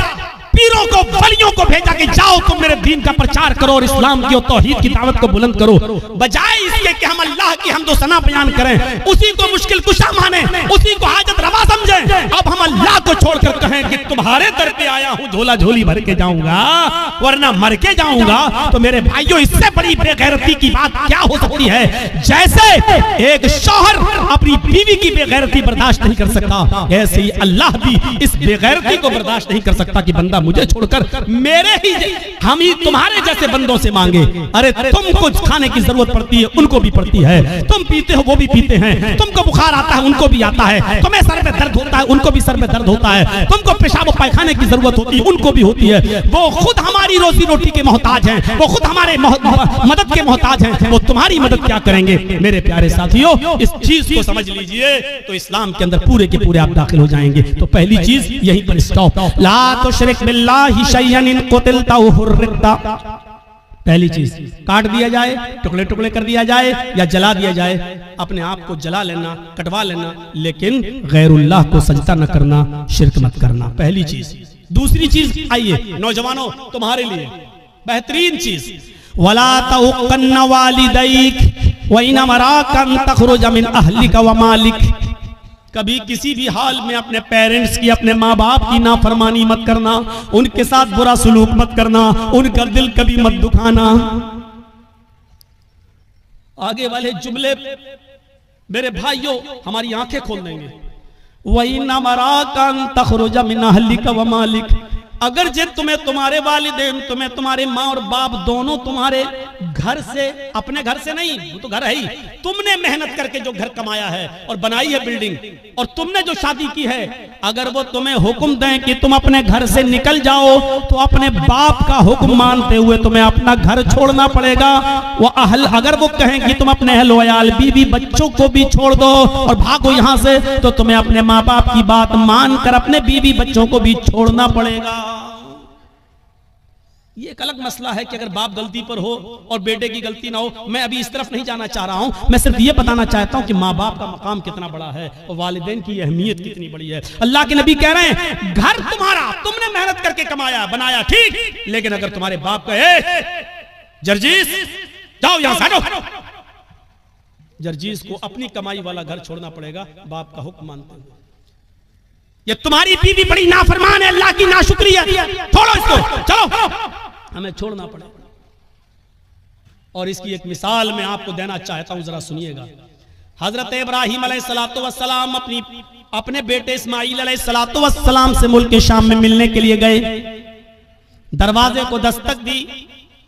पीरों को, वलियों को भेजा कि जाओ तुम मेरे दीन का प्रचार करो और इस्लाम की और तौहीद की दावत को बुलंद करो। बजाय इसके कि हम अल्लाह की हमदो सना बयान करें, उसी को मुश्किल कुशा माने, उसी को हाजत रवा समझें, अब हम अल्लाह को छोड़कर कहें कि तुम्हारे दर पे आया हूं, झोला झोली भर के जाऊंगा वरना मर के जाऊंगा। तो मेरे भाइयों, इससे बड़ी बेगैरती की बात क्या हो सकती है? जैसे एक शौहर अपनी बीवी की बेगैरती बर्दाश्त नहीं कर सकता, ऐसे ही अल्लाह भी इस बेगैरती को बर्दाश्त नहीं कर सकता कि बंदा मुझे छोड़कर मेरे ही हम ही तुम्हारे जैसे बंदों से मांगे। अरे तुमको खाने की जरूरत पड़ती है, उनको भी पड़ती है, तुम पीते हो वो भी पीते हैं, तुमको बुखार आता है उनको भी आता है, तुम्हें सर में दर्द होता है उनको भी सर में दर्द होता है, तुमको पेशाब पायखाने की जरूरत होती है उनको भी होती है। वो खुद हमारी रोजी रोटी के मोहताज हैं, वो खुद हमारे मदद के मोहताज हैं, वो तुम्हारी मदद क्या करेंगे? मेरे प्यारे साथियों, इस चीज को समझ लीजिए तो इस्लाम के अंदर पूरे के पूरे आप दाखिल हो जाएंगे। तो पहली चीज यहीं पर स्टॉप, ला तुशरिक बिल्लाहि शयअन इन कुतिलता व हुर्रिकता। पहली चीज काट दिया जाए, टुकड़े टुकड़े कर दिया जाए या जला दिया जाए, अपने आप को जला लेना, कटवा लेना, लेकिन गैरुल्लाह को सजदा न करना, शिरक मत करना, पहली चीज। दूसरी चीज, आइए नौजवानों तुम्हारे लिए बेहतरीन चीज, वला तउक़न्न वालिदैक व इन अमराका अन तख़रुज मिन अहलिका व मालिक। कभी किसी भी हाल में अपने पेरेंट्स की, अपने माँ बाप की नाफरमानी मत करना, उनके साथ बुरा सलूक मत करना, उनका दिल कभी मत दुखाना। आगे वाले जुमले मेरे भाइयों हमारी आंखें खोल देंगे। वही ना मरा का तखरुज मिन अहलिका व मालिक, अगर जे तुम्हें तुम्हारे वालिदैन, तुम्हें तुम्हारे माँ और बाप दोनों तुम्हारे घर से, अपने घर से नहीं, वो तो घर है ही, तुमने मेहनत करके जो घर कमाया है और बनाई है बिल्डिंग, और तुमने जो शादी की है, अगर वो तुम्हें हुक्म दें कि तुम अपने घर से निकल जाओ, तो अपने बाप का हुक्म मानते हुए तुम्हें अपना घर छोड़ना पड़ेगा। वो अहल, अगर वो कहें कि तुम अपने अहल वयाल, बीवी बच्चों को भी छोड़ दो और भागो यहाँ से, तो तुम्हें अपने माँ बाप की बात मानकर अपने बीवी बच्चों को भी छोड़ना पड़ेगा। ये एक अलग मसला है कि अगर बाप गलती पर हो और बेटे की गलती ना हो। मैं अभी इस तरफ नहीं जाना चाह रहा हूं, मैं सिर्फ ये बताना चाहता हूं कि माँ बाप का मकाम कितना बड़ा है और वालिदैन की अहमियत कितनी बड़ी है। अल्लाह के नबी कह रहे हैं, घर तुम्हारा, तुमने मेहनत करके कमाया बनाया, ठीक, लेकिन अगर तुम्हारे बाप कहे जर्जीस जाओ यहां से हटो, जर्जीस को अपनी कमाई वाला घर छोड़ना पड़ेगा बाप का हुक्म मानते हुए। ये तुम्हारी बीवी बड़ी नाफरमान है, अल्लाह की नाशुक्री है, छोड़ो इसको, चलो, हमें छोड़ना पड़ेगा। और इसकी एक मिसाल मैं आपको देना चाहता हूं, जरा सुनिएगा। हजरत इब्राहिम अलैहिस्सलातु वस्सलाम अपने बेटे इस्माईल अलैहिस्सलातु वस्सलाम से मुल्क शाम में मिलने के लिए गए। दरवाजे को दस्तक दी,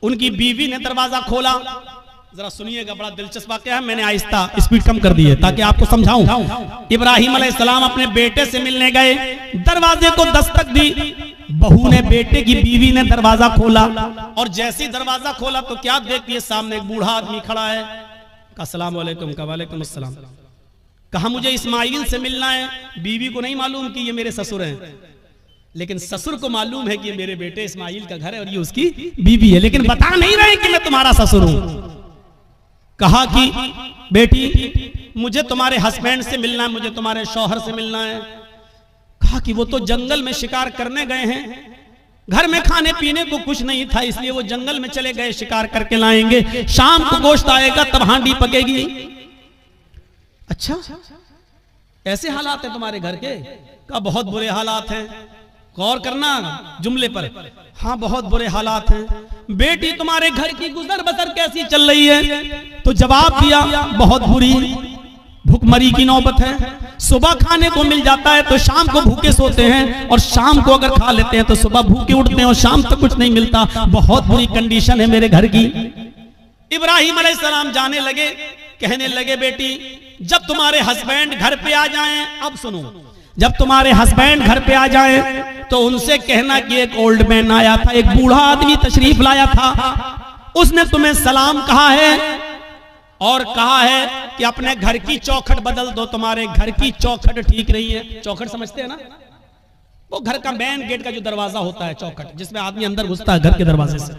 उनकी बीवी ने दरवाजा खोला। जरा सुनिएगा, बड़ा दिलचस्प वाकया है, मैंने आहिस्ता स्पीड कम कर दी है ताकि आपको समझाऊं। इब्राहिम अलैहिस्सलाम अपने बेटे से मिलने गए, दरवाजे को दस्तक दी, बहू ने, बेटे की बीवी ने दरवाजा खोला, और जैसे ही दरवाजा खोला तो क्या देखती है, सामने एक बूढ़ा आदमी खड़ा है। अस्सलाम वालेकुम, का वालेकुम अस्सलाम। कहा मुझे इस्माईल से मिलना है। बीवी को नहीं मालूम कि ये मेरे ससुर हैं, लेकिन ससुर को मालूम है कि ये मेरे बेटे इस्माईल का घर है और ये उसकी बीवी है, लेकिन बता नहीं रहे कि मैं तुम्हारा ससुर हूं। कहा कि बेटी मुझे तुम्हारे हस्बैंड से मिलना है, मुझे तुम्हारे शौहर से मिलना है। कहा कि वो तो जंगल में शिकार करने गए हैं, घर में खाने पीने को कुछ नहीं था, इसलिए वो जंगल में चले गए, शिकार करके लाएंगे, शाम को गोश्त आएगा तब हांडी पकेगी। अच्छा, ऐसे हालात हैं तुम्हारे घर के? का बहुत बुरे हालात हैं, गौर करना जुमले पर। हाँ, बहुत बुरे हालात हैं। बेटी तुम्हारे घर की गुजर बसर कैसी चल रही है? तो जवाब दिया, बहुत बुरी, भूखमरी की नौबत है। सुबह खाने को मिल जाता है तो शाम को भूखे सोते हैं, और शाम को अगर खा लेते हैं तो सुबह भूखे उठते हैं और शाम तक कुछ नहीं मिलता। बहुत बुरी कंडीशन है मेरे घर की। इब्राहिम अलैहिस्सलाम जाने लगे कहने लगे बेटी जब तुम्हारे हस्बैंड घर पे आ जाएं, अब सुनो, जब तुम्हारे हस्बैंड घर पे आ जाएं तो उनसे कहना कि एक ओल्ड मैन आया था, एक बूढ़ा आदमी तशरीफ लाया था, उसने तुम्हें सलाम कहा है और कहा है कि अपने घर की चौखट बदल दो, तुम्हारे घर की चौखट ठीक नहीं है। चौखट समझते हैं ना, वो घर का मेन गेट का जो दरवाजा होता है, चौखट जिसमें आदमी अंदर घुसता है घर के दरवाजे से,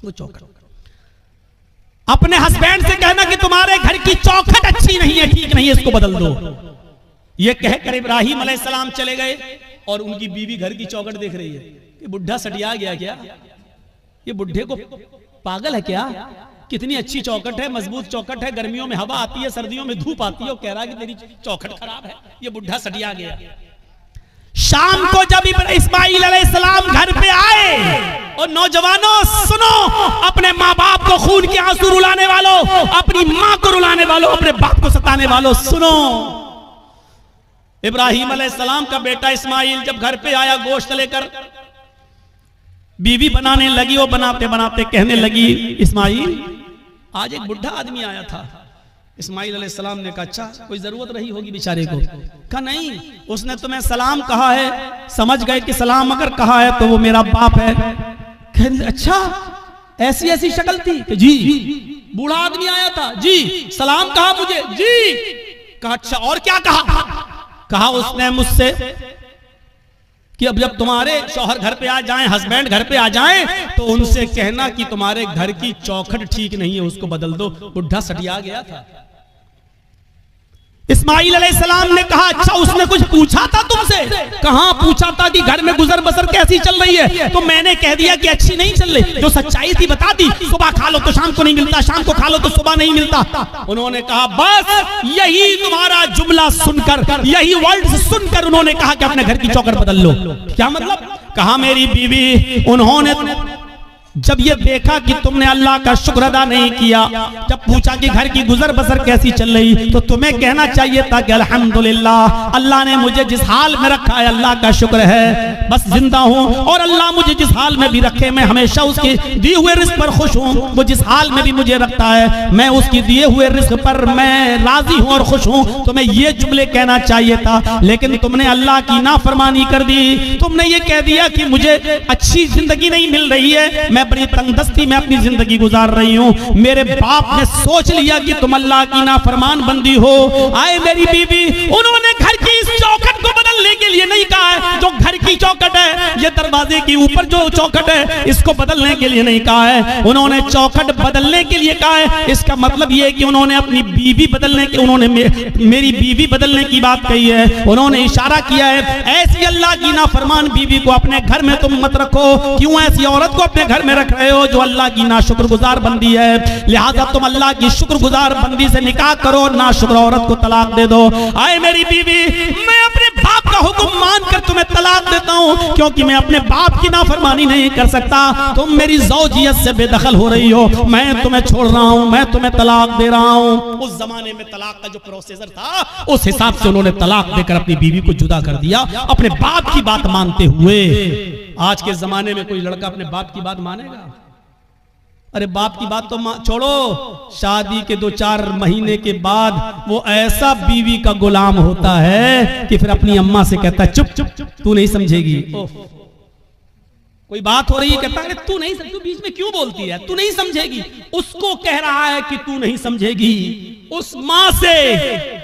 वो चौखट। अपने हस्बैंड से कहना कि तुम्हारे घर की चौखट अच्छी नहीं है, ठीक नहीं है, इसको बदल दो। ये कहकर इब्राहिम अलैहिस्सलाम चले गए और उनकी बीवी घर की चौखट देख रही है कि बुढ़ा सटिया गया क्या, ये बुढ़े को पागल है क्या, कितनी अच्छी चौखट है, मजबूत चौखट है, गर्मियों में हवा आती है, सर्दियों में धूप आती है, और कह रहा है कि तेरी चौखट खराब है, ये बुढ़ा सटिया गया। शाम को जब इस्माइल अलैहिस्सलाम घर पे आए, और नौजवानों सुनो, अपने माँ बाप को खून के आंसू रुलाने वालों, अपनी माँ को रुलाने वालों, अपने बाप को सताने वालों, सुनो, इब्राहिम अलैहिस्सलाम का बेटा इस्माइल जब घर पे आया गोश्त लेकर, बीवी बनाने लगी, वो बनाते बनाते कहने लगी इस्माइल आज एक बुढ़ा आदमी आया था। इस्माइल अलैहिस्सलाम ने कहा अच्छा कोई जरूरत रही होगी बेचारे को। कहा नहीं, उसने तुम्हें सलाम कहा है, समझ गए कि सलाम अगर कहा है तो वो मेरा बाप है। कहने अच्छा ऐसी ऐसी शक्ल थी कि जी बूढ़ा आदमी आया था, जी सलाम कहा मुझे, जी। कहा अच्छा और क्या कहा? कहा उसने मुझसे कि अब जब तुम्हारे शौहर घर पे आ जाएं, हस्बैंड घर पे आ जाएं, तो उनसे कहना कि तुम्हारे घर की चौखट ठीक नहीं है, उसको बदल दो। बुढ़ा सटिया गया था। इस्माइल अलैहिस्सलाम ने कहा अच्छा उसने कुछ पूछा था तुमसे? कहां पूछा था कि घर में गुजर बसर कैसी चल रही है, तो मैंने कह दिया कि अच्छी नहीं चल रही, जो सच्चाई थी बता दी, सुबह खा लो तो शाम को नहीं मिलता, शाम को खा लो तो सुबह नहीं मिलता। उन्होंने कहा बस यही तुम्हारा जुमला सुनकर, यही वर्ड सुनकर उन्होंने कहा कि अपने घर की चौखट बदल लो। क्या मतलब? कहा मेरी बीवी, उन्होंने जब ये देखा कि तुमने अल्लाह का शुक्र अदा नहीं किया, जब पूछा कि घर की गुजर बसर कैसी चल रही, तो तुम्हें कहना चाहिए था कि अल्हम्दुलिल्लाह, अल्लाह ने मुझे जिस हाल में रखा है अल्लाह का शुक्र है, बस जिंदा हूँ, और अल्लाह मुझे जिस हाल में भी रखे मैं हमेशा उसके दिए हुए रिस्क पर खुश हूँ। वो जिस हाल में भी मुझे रखता है मैं उसकी दिए हुए रिस्क पर मैं राजी हूँ और खुश हूँ। तुम्हें ये जुमले कहना चाहिए था, लेकिन तुमने अल्लाह की नाफरमानी कर दी। तुमने ये कह दिया कि मुझे अच्छी जिंदगी नहीं मिल रही है, मैं बड़ी तंगदस्ती में अपनी जिंदगी गुजार रही हूँ। मेरे बाप ने सोच लिया कि तुम अल्लाह की नाफरमान बंदी हो। आए मेरी बीवी, उन्होंने घर की इस चौखट को बदलने के लिए नहीं कहा है, जो घर की चौखट है, ये दरवाजे के ऊपर जो चौखट है, इसको बदलने के लिए नहीं कहा है, उन्होंने चौखट बदलने के लिए कहा है। इसका मतलब ये है कि उन्होंने अपनी बीवी बदलने के, उन्होंने मेरी बीवी बदलने की बात कही है। उन्होंने इशारा किया है ऐसी अल्लाह की नाफरमान बीवी को अपने घर में तुम मत रखो। क्यों ऐसी औरत को अपने घर में रख रहे हो जो अल्लाह की नाशुक्रगुजार बंदी है? लिहाजा तुम अल्लाह की शुक्रगुजार बंदी से निकाह करो, नाशुक्र औरत को तलाक दे दो। आए मेरी बीवी, मैं अपने बाप का हुक्म मानकर तुम्हें तलाक देता हूँ, क्योंकि मैं अपने बाप की नाफरमानी नहीं कर सकता। तुम मेरी ज़ौजियत से बेदखल हो रही हो, मैं तुम्हें छोड़ रहा हूँ, मैं तुम्हें तलाक दे रहा हूँ। उस जमाने में तलाक का जो प्रोसीजर था, उस हिसाब से उन्होंने तलाक देकर अपनी बीवी को जुदा कर दिया, अपने बाप की बात मानते हुए। आज के जमाने में कोई लड़का अपने बाप की बात मानेगा? अरे बाप की बात तो छोड़ो, शादी के 2-4 महीने के बाद वो ऐसा बीवी का गुलाम होता है कि फिर अपनी अम्मा से कहता है चुप चुप चुप, तू नहीं समझेगी। कोई बात हो रही है, कहता है तू नहीं, तू बीच में क्यों बोलती है, तू नहीं समझेगी। उसको कह रहा है कि तू नहीं समझेगी, उस माँ से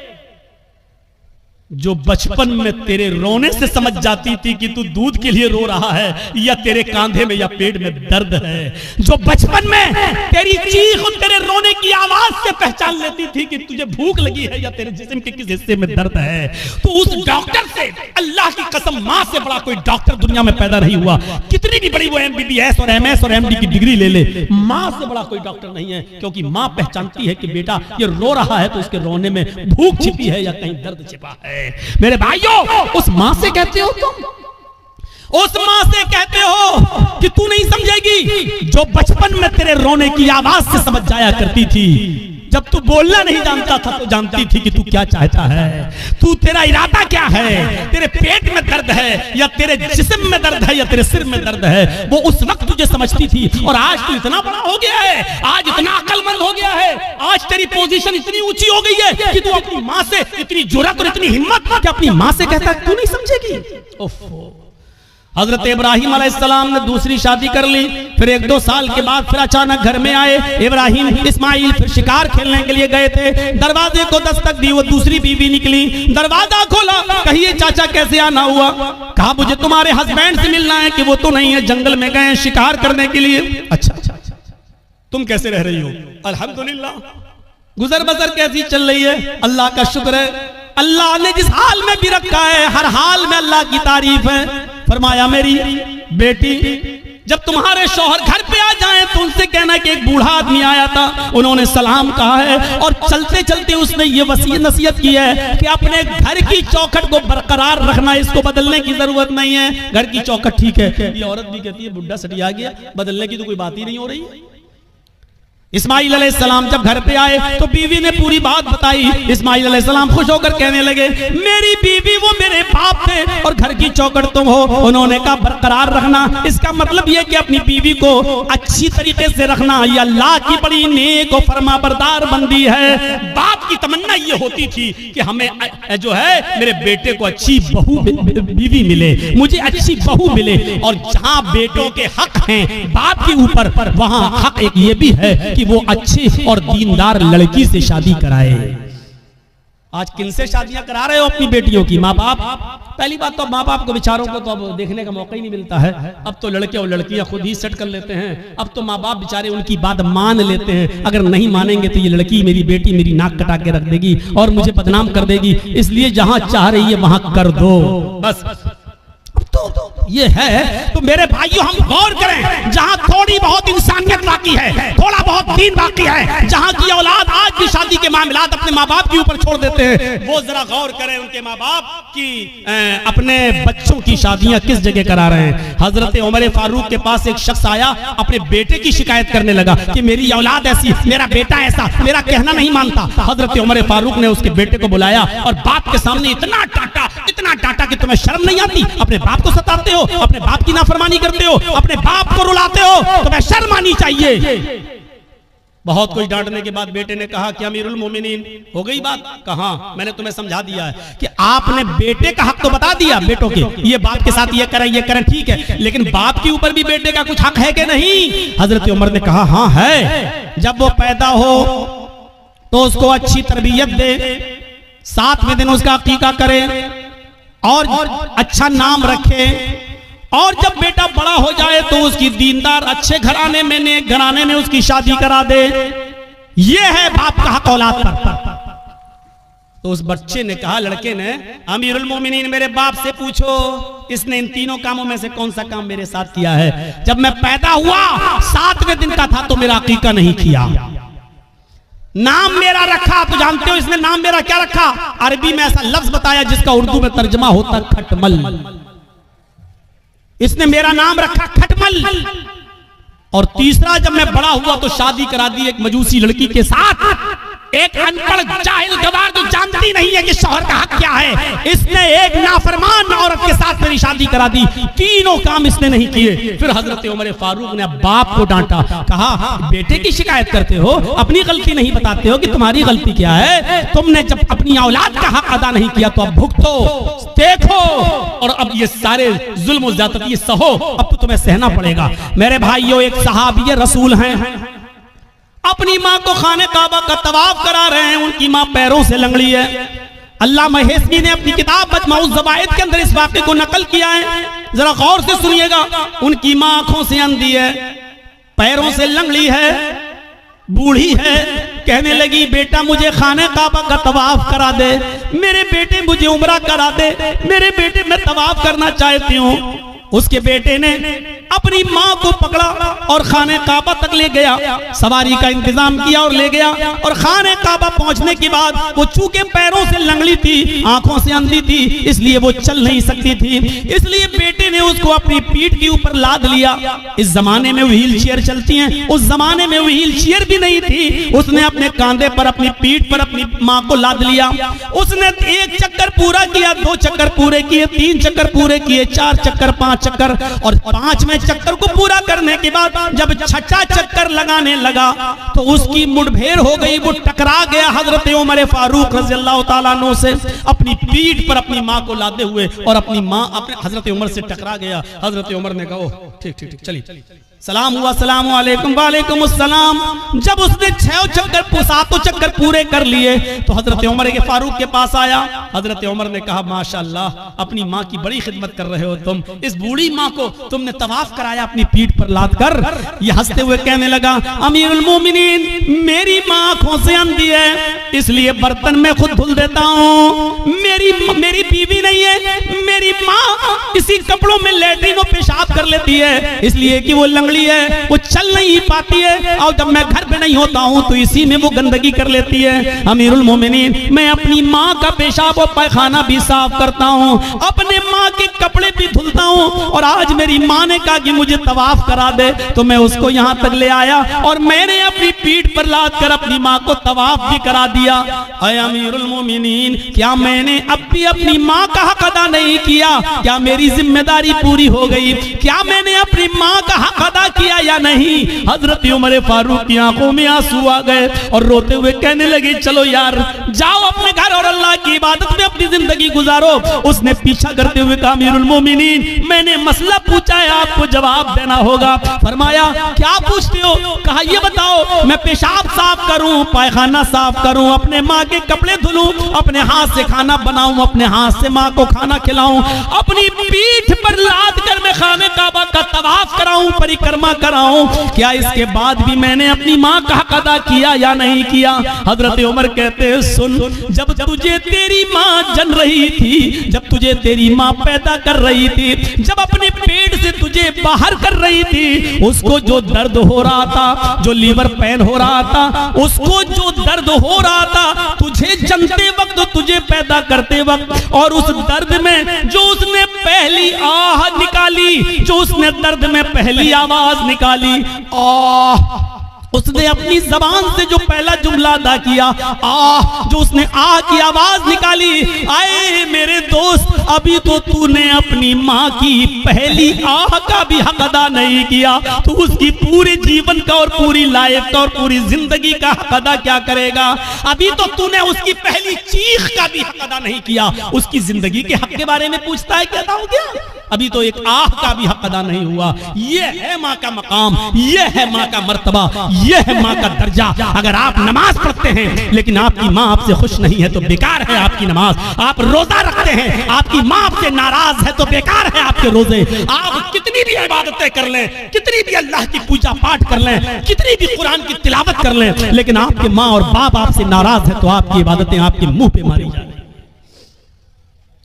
जो बचपन में तेरे रोने से समझ जाती थी कि तू दूध के लिए रो रहा है या तेरे कांधे में या पेट में दर्द है, जो बचपन में तेरी चीख और तेरे रोने की आवाज से पहचान लेती थी कि तुझे भूख लगी है या तेरे जिस्म के किस हिस्से में दर्द है। तो उस डॉक्टर से, अल्लाह की कसम, माँ से बड़ा कोई डॉक्टर दुनिया में पैदा नहीं हुआ। कितनी भी बड़ी वो MBBS और MS और MD की डिग्री ले ले, माँ से बड़ा कोई डॉक्टर नहीं है, क्योंकि माँ पहचानती है कि बेटा ये रो रहा है तो इसके रोने में भूख छिपी है या कहीं दर्द छिपा है। मेरे भाइयों, उस मां से कहते हो तुम, उस मां से कहते हो कि तू नहीं समझेगी, जो बचपन में तेरे रोने की आवाज से समझ जाया करती थी जब तू बोलना नहीं जानता था तो जानती थी कि तू क्या चाहता है, तू तेरा इरादा क्या है, तेरे पेट में दर्द है या तेरे जिस्म में दर्द है या तेरे सिर में दर्द है, वो उस वक्त तुझे समझती थी। और आज तू इतना बड़ा हो गया है, आज इतना अक्लमंद हो गया है, आज तेरी पोजीशन इतनी ऊंची हो गई है कि तू अपनी माँ से इतनी जुर्रत और इतनी हिम्मत कि अपनी माँ से कहता है तू नहीं समझेगी। ओफो। हजरत इब्राहिम अलैहिस्सलाम ने दूसरी शादी कर ली, फिर 1-2 साल के बाद फिर अचानक घर में आए इब्राहिम। इस्माइल फिर शिकार खेलने के लिए गए थे, दरवाजे को दस्तक दी, वो दूसरी बीवी निकली, दरवाजा खोला, कहिए चाचा कैसे आना हुआ? कहा मुझे तुम्हारे हस्बैंड से मिलना है। कि वो तो नहीं है, जंगल में गए शिकार करने के लिए। अच्छा, तुम कैसे रह रही हो? अल्हम्दुलिल्लाह, गुजर बसर कैसी चल रही है? अल्लाह का शुक्र है, अल्लाह ने जिस हाल में भी रखा है हर हाल में अल्लाह की तारीफ है। फरमाया मेरी बेटी जब तुम्हारे शौहर घर पे आ जाएं तो उनसे कहना कि एक बूढ़ा आदमी आया था, उन्होंने सलाम कहा है और चलते चलते उसने ये वसीयत नसीहत की है कि अपने घर की चौखट को बरकरार रखना, इसको बदलने की जरूरत नहीं है। घर की चौखट ठीक है, ये औरत भी कहती है बुढ़ा सटिया गया, बदलने की तो कोई बात ही नहीं हो रही है। इस्माइल अलैहिस्सलाम जब घर पे आए तो बीवी ने पूरी बात बताई। इस्माइल अलैहिस्सलाम खुश होकर कहने लगे मेरी बीवी वो मेरे बाप थे और घर की चौखट तुम हो। उन्होंने कहा बरकरार रखना, इसका मतलब यह कि अपनी बीवी को अच्छी तरीके से रखना, ये अल्लाह की बड़ी नेक और फरमाबरदार बंदी है। बाप की तमन्ना ये होती थी कि हमें जो है मेरे बेटे को अच्छी बहू बीवी मिले, मुझे अच्छी बहू मिले। और जहां बेटों के हक हैं बाप के ऊपर, वहां हक एक ये भी है कि वो अच्छी और दीनदार लड़की से शादी कराए। आज किन से शादियां करा रहे हो अपनी बेटियों की? माँ बाप। पहली बात तो माँ बाप को बेचारों को तो अब देखने का मौका ही नहीं मिलता है। अब तो लड़के और लड़कियां खुद ही सेट कर लेते हैं। अब तो माँ बाप बेचारे उनकी बात मान लेते हैं, अगर नहीं मानेंगे तो ये लड़की मेरी बेटी मेरी नाक कटा के रख देगी और मुझे बदनाम कर देगी, इसलिए जहां चाह रही है वहां कर दो बस। तो ये है तो मेरे भाइयों हम गौर करें, जहां थोड़ी बहुत इंसानियत बाकी है, थोड़ा बहुत दीन बाकी है, जहां की औलाद आज भी शादी के मामलात अपने माँ बाप के ऊपर छोड़ देते हैं, वो जरा गौर करें उनके माँ बाप की अपने बच्चों की शादियां किस जगह करा रहे हैं। हजरत उमर फारूक के पास एक शख्स आया, अपने बेटे की शिकायत करने लगा कि मेरी औलाद ऐसी, मेरा बेटा ऐसा, मेरा कहना नहीं मानता। हजरत उमर फारूक ने उसके बेटे को बुलाया और बाप के सामने इतना डांटा कि तुम्हें शर्म नहीं आती? अपने बाप को सताते हो, अपने बाप की नाफरमानी करते हो, अपने बाप को रुलाते हो, तुम्हें शर्म आनी चाहिए। बहुत कुछ डांटने के बाद बेटे ने कहा कि अमीरुल मोमिनीन हो गई बात? कहा मैंने तुम्हें समझा दिया है कि आपने बेटे का हक तो बता दिया, बेटों के ये बाप के साथ ये करें ठीक है, लेकिन बाप के ऊपर भी बेटे का कुछ हक है कि नहीं? हजरत उमर ने कहा हाँ है। जब वो पैदा हो तो उसको अच्छी तरबियत दे, 7वें दिन उसका अकीका करे और अच्छा नाम रखे, और जब बेटा बड़ा हो जाए तो उसकी दीनदार अच्छे घराने में, नेक घराने में उसकी शादी करा दे। ये है बाप का हक औलाद पर। तो उस बच्चे ने कहा, लड़के ने, अमीरुल मोमिनीन मेरे बाप से पूछो इसने इन तीनों कामों में से कौन सा काम मेरे साथ किया है? जब मैं पैदा हुआ 7वें दिन का था तो मेरा अकीका नहीं किया। नाम मेरा रखा, तो जानते हो इसने नाम मेरा क्या रखा? अरबी में ऐसा लफ्ज बताया जिसका उर्दू में तर्जमा होता खटमल। इसने मेरा नाम रखा खटमल। और तीसरा, जब मैं बड़ा हुआ तो शादी करा दी एक मजूसी लड़की के साथ, एक अनपढ़ जाहिल गवार जो जानती नहीं है कि शौहर का हक क्या है, इसने एक नाफरमान औरत के साथ मेरी शादी करा दी। तीनों काम इसने नहीं किए। फिर हजरत उमर फारूक ने बाप को डांटा, कहा बेटे की शिकायत करते हो, अपनी गलती नहीं बताते हो कि तुम्हारी गलती क्या है? तुमने जब अपनी औलाद का हक अदा नहीं किया तो अब भुगतो, देखो, और अब ये सारे जुल्म और ज़्यादती सहो, अब तो तुम्हें सहना पड़ेगा। मेरे भाइयों, एक सहाबी रसूल हैं, अपनी माँ को खाने काबा का तवाफ करा रहे हैं, उनकी माँ पैरों से लंगड़ी है। अल्लामा हेस्मी ने अपनी किताब मजमूउज़ ज़वाइद के अंदर इस वाक़े को नकल किया है, जरा गौर से सुनिएगा। उनकी माँ आंखों से अंधी है, पैरों से लंगड़ी है, बूढ़ी है। कहने लगी बेटा मुझे खाने काबा का तवाफ करा दे, मेरे बेटे मुझे उम्रा करा दे, मेरे बेटे मैं तवाफ करना चाहती हूँ। उसके बेटे ने अपनी माँ को पकड़ा और खाने काबा तक ले गया, सवारी का इंतजाम किया और ले गया। और खाने काबा पहुंचने के बाद वो चूंकि पैरों से लंगड़ी थी, आंखों से अंधी थी, इसलिए वो चल नहीं सकती थी। इसलिए बेटे ने उसको अपनी पीठ के ऊपर लाद लिया। इस जमाने में व्हील चेयर चलती हैं, उस जमाने में व्हील चेयर भी नहीं थी। उसने अपने कांधे पर, अपनी पीठ पर अपनी माँ को लाद लिया। उसने 1 चक्कर पूरा किया, 2 चक्कर पूरे किए, 3 चक्कर पूरे किए, 4 चक्कर, 5 चक्कर, और 5वें चक्कर को पूरा करने के बाद जब 6ठा चक्कर लगाने लगा तो उसकी मुठभेड़ हो गई। वो टकरा गया हजरत उमर फारूक रज़ियल्लाहु ताला अन्हु से, अपनी पीठ पर अपनी माँ को लादे हुए, और अपनी माँ अपने हजरत उमर से टकरा गया। हजरत उमर ने कहा ठीक ठीक ठीक चलिए, सलाम हुआ, सलाम अलैकुम, वालेकुम अस्सलाम। जब उसने 6 चक्कर 7 चक्कर पूरे कर लिए तो हजरत उमर के फारूक के पास आया। हजरत उमर ने कहा माशाअल्लाह, अपनी माँ की बड़ी खिदमत कर रहे हो तुम। इस बूढ़ी माँ को तुमने तवाफ कराया अपनी पीठ पर लाद कर। ये हंसते हुए कहने लगा, अमीरुल मोमिनीन, मेरी माँ आंखों से अंधी है, इसलिए बर्तन में खुद धुल देता हूँ। मेरी बीवी नहीं है, मेरी माँ इसी कपड़ों में लैट्रिन और पेशाब कर लेती है, इसलिए कि वो लंगड़ी है, वो चल नहीं पाती है, और जब मैं घर पे नहीं होता हूँ तो इसी में वो गंदगी कर लेती है। अमीरुल मोमिनीन, मैं अपनी माँ का पेशाब और पैखाना भी साफ करता हूँ, अपने माँ के कपड़े भी धुलता हूँ, और आज मेरी माँ ने कहा कि मुझे तवाफ करा दे तो मैं उसको यहाँ तक ले आया और मैंने अपनी पीठ पर लाद कर अपनी माँ को तवाफ भी करा दिया। अय अमीरुल मोमिनीन, क्या मैंने अब भी अपनी माँ का हक अदा नहीं किया? क्या मेरी जिम्मेदारी पूरी हो गई? क्या मैंने अपनी माँ का हक अदा किया या नहीं? हजरत उमर फारूक की आंखों में आंसू आ गए और रोते हुए कहने लगे, चलो यार जाओ अपने घर और अल्लाह की इबादत में अपनी जिंदगी गुजारो। उसने पीछा करते हुए कहा, अमीरुल मोमिनीन, मैंने मसला पूछा है, आपको जवाब देना होगा। फरमाया, क्या पूछते हो? कहा, ये बताओ, मैं पेशाब साफ करूं, पैखाना साफ करूं, अपने माँ के कपड़े धुलूं, अपने हाथ से खाना बनाऊं, अपने हाथ से माँ को खाना खिलाऊं, अपनी पीठ पर लाद कर मैं खाने काबा का तवाफ कराऊं, परिक्रमा कराऊं, क्या इसके बाद भी मैंने अपनी माँ का हक अदा किया या नहीं किया? हजरत उमर कहते हैं, सुन, जब तुझे तेरी माँ जन रही थी, जब तुझे तेरी माँ पैदा कर रही थी, जब अपने पेट से तुझे बाहर कर रही थी, उसको जो दर्द हो रहा था, जो लीवर पेन हो रहा था, उसको जो दर्द हो रहा था तुझे जनते वक्त, तुझे पैदा करते वक्त, और उस दर्द में जो उसने पहली आह निकाली, जो उसने दर्द में पहली आवाज निकाली, आह, उसने अपनी जबान से जो पहला जुमला अदा किया, आह, जो उसने आह की आवाज निकाली, आए मेरे दोस्त, अभी तो तूने अपनी माँ की पहली आह का भी हक अदा नहीं किया, तू उसकी पूरे जीवन का और पूरी लाइफ का और पूरी जिंदगी का हक अदा क्या करेगा? अभी तो तूने उसकी पहली चीख का भी हक अदा नहीं किया, उसकी जिंदगी के हक के बारे में पूछता है, कहता हूं क्या? अभी तो एक आह का भी हक अदा नहीं हुआ। ये है माँ का मकाम, ये है माँ का मर्तबा, ये है माँ का दर्जा। अगर आप नमाज पढ़ते हैं लेकिन आपकी माँ आपसे खुश नहीं है तो बेकार है आपकी नमाज। आप रोजा रखते हैं, आपकी माँ आपसे नाराज है तो बेकार है आपके रोजे। आप कितनी भी इबादतें कर लें, कितनी भी अल्लाह की पूजा पाठ कर लें, कितनी भी कुरान की तिलावत कर लें, लेकिन आपके माँ और बाप आपसे नाराज है तो आपकी इबादतें आपके मुंह पे मारी जाए।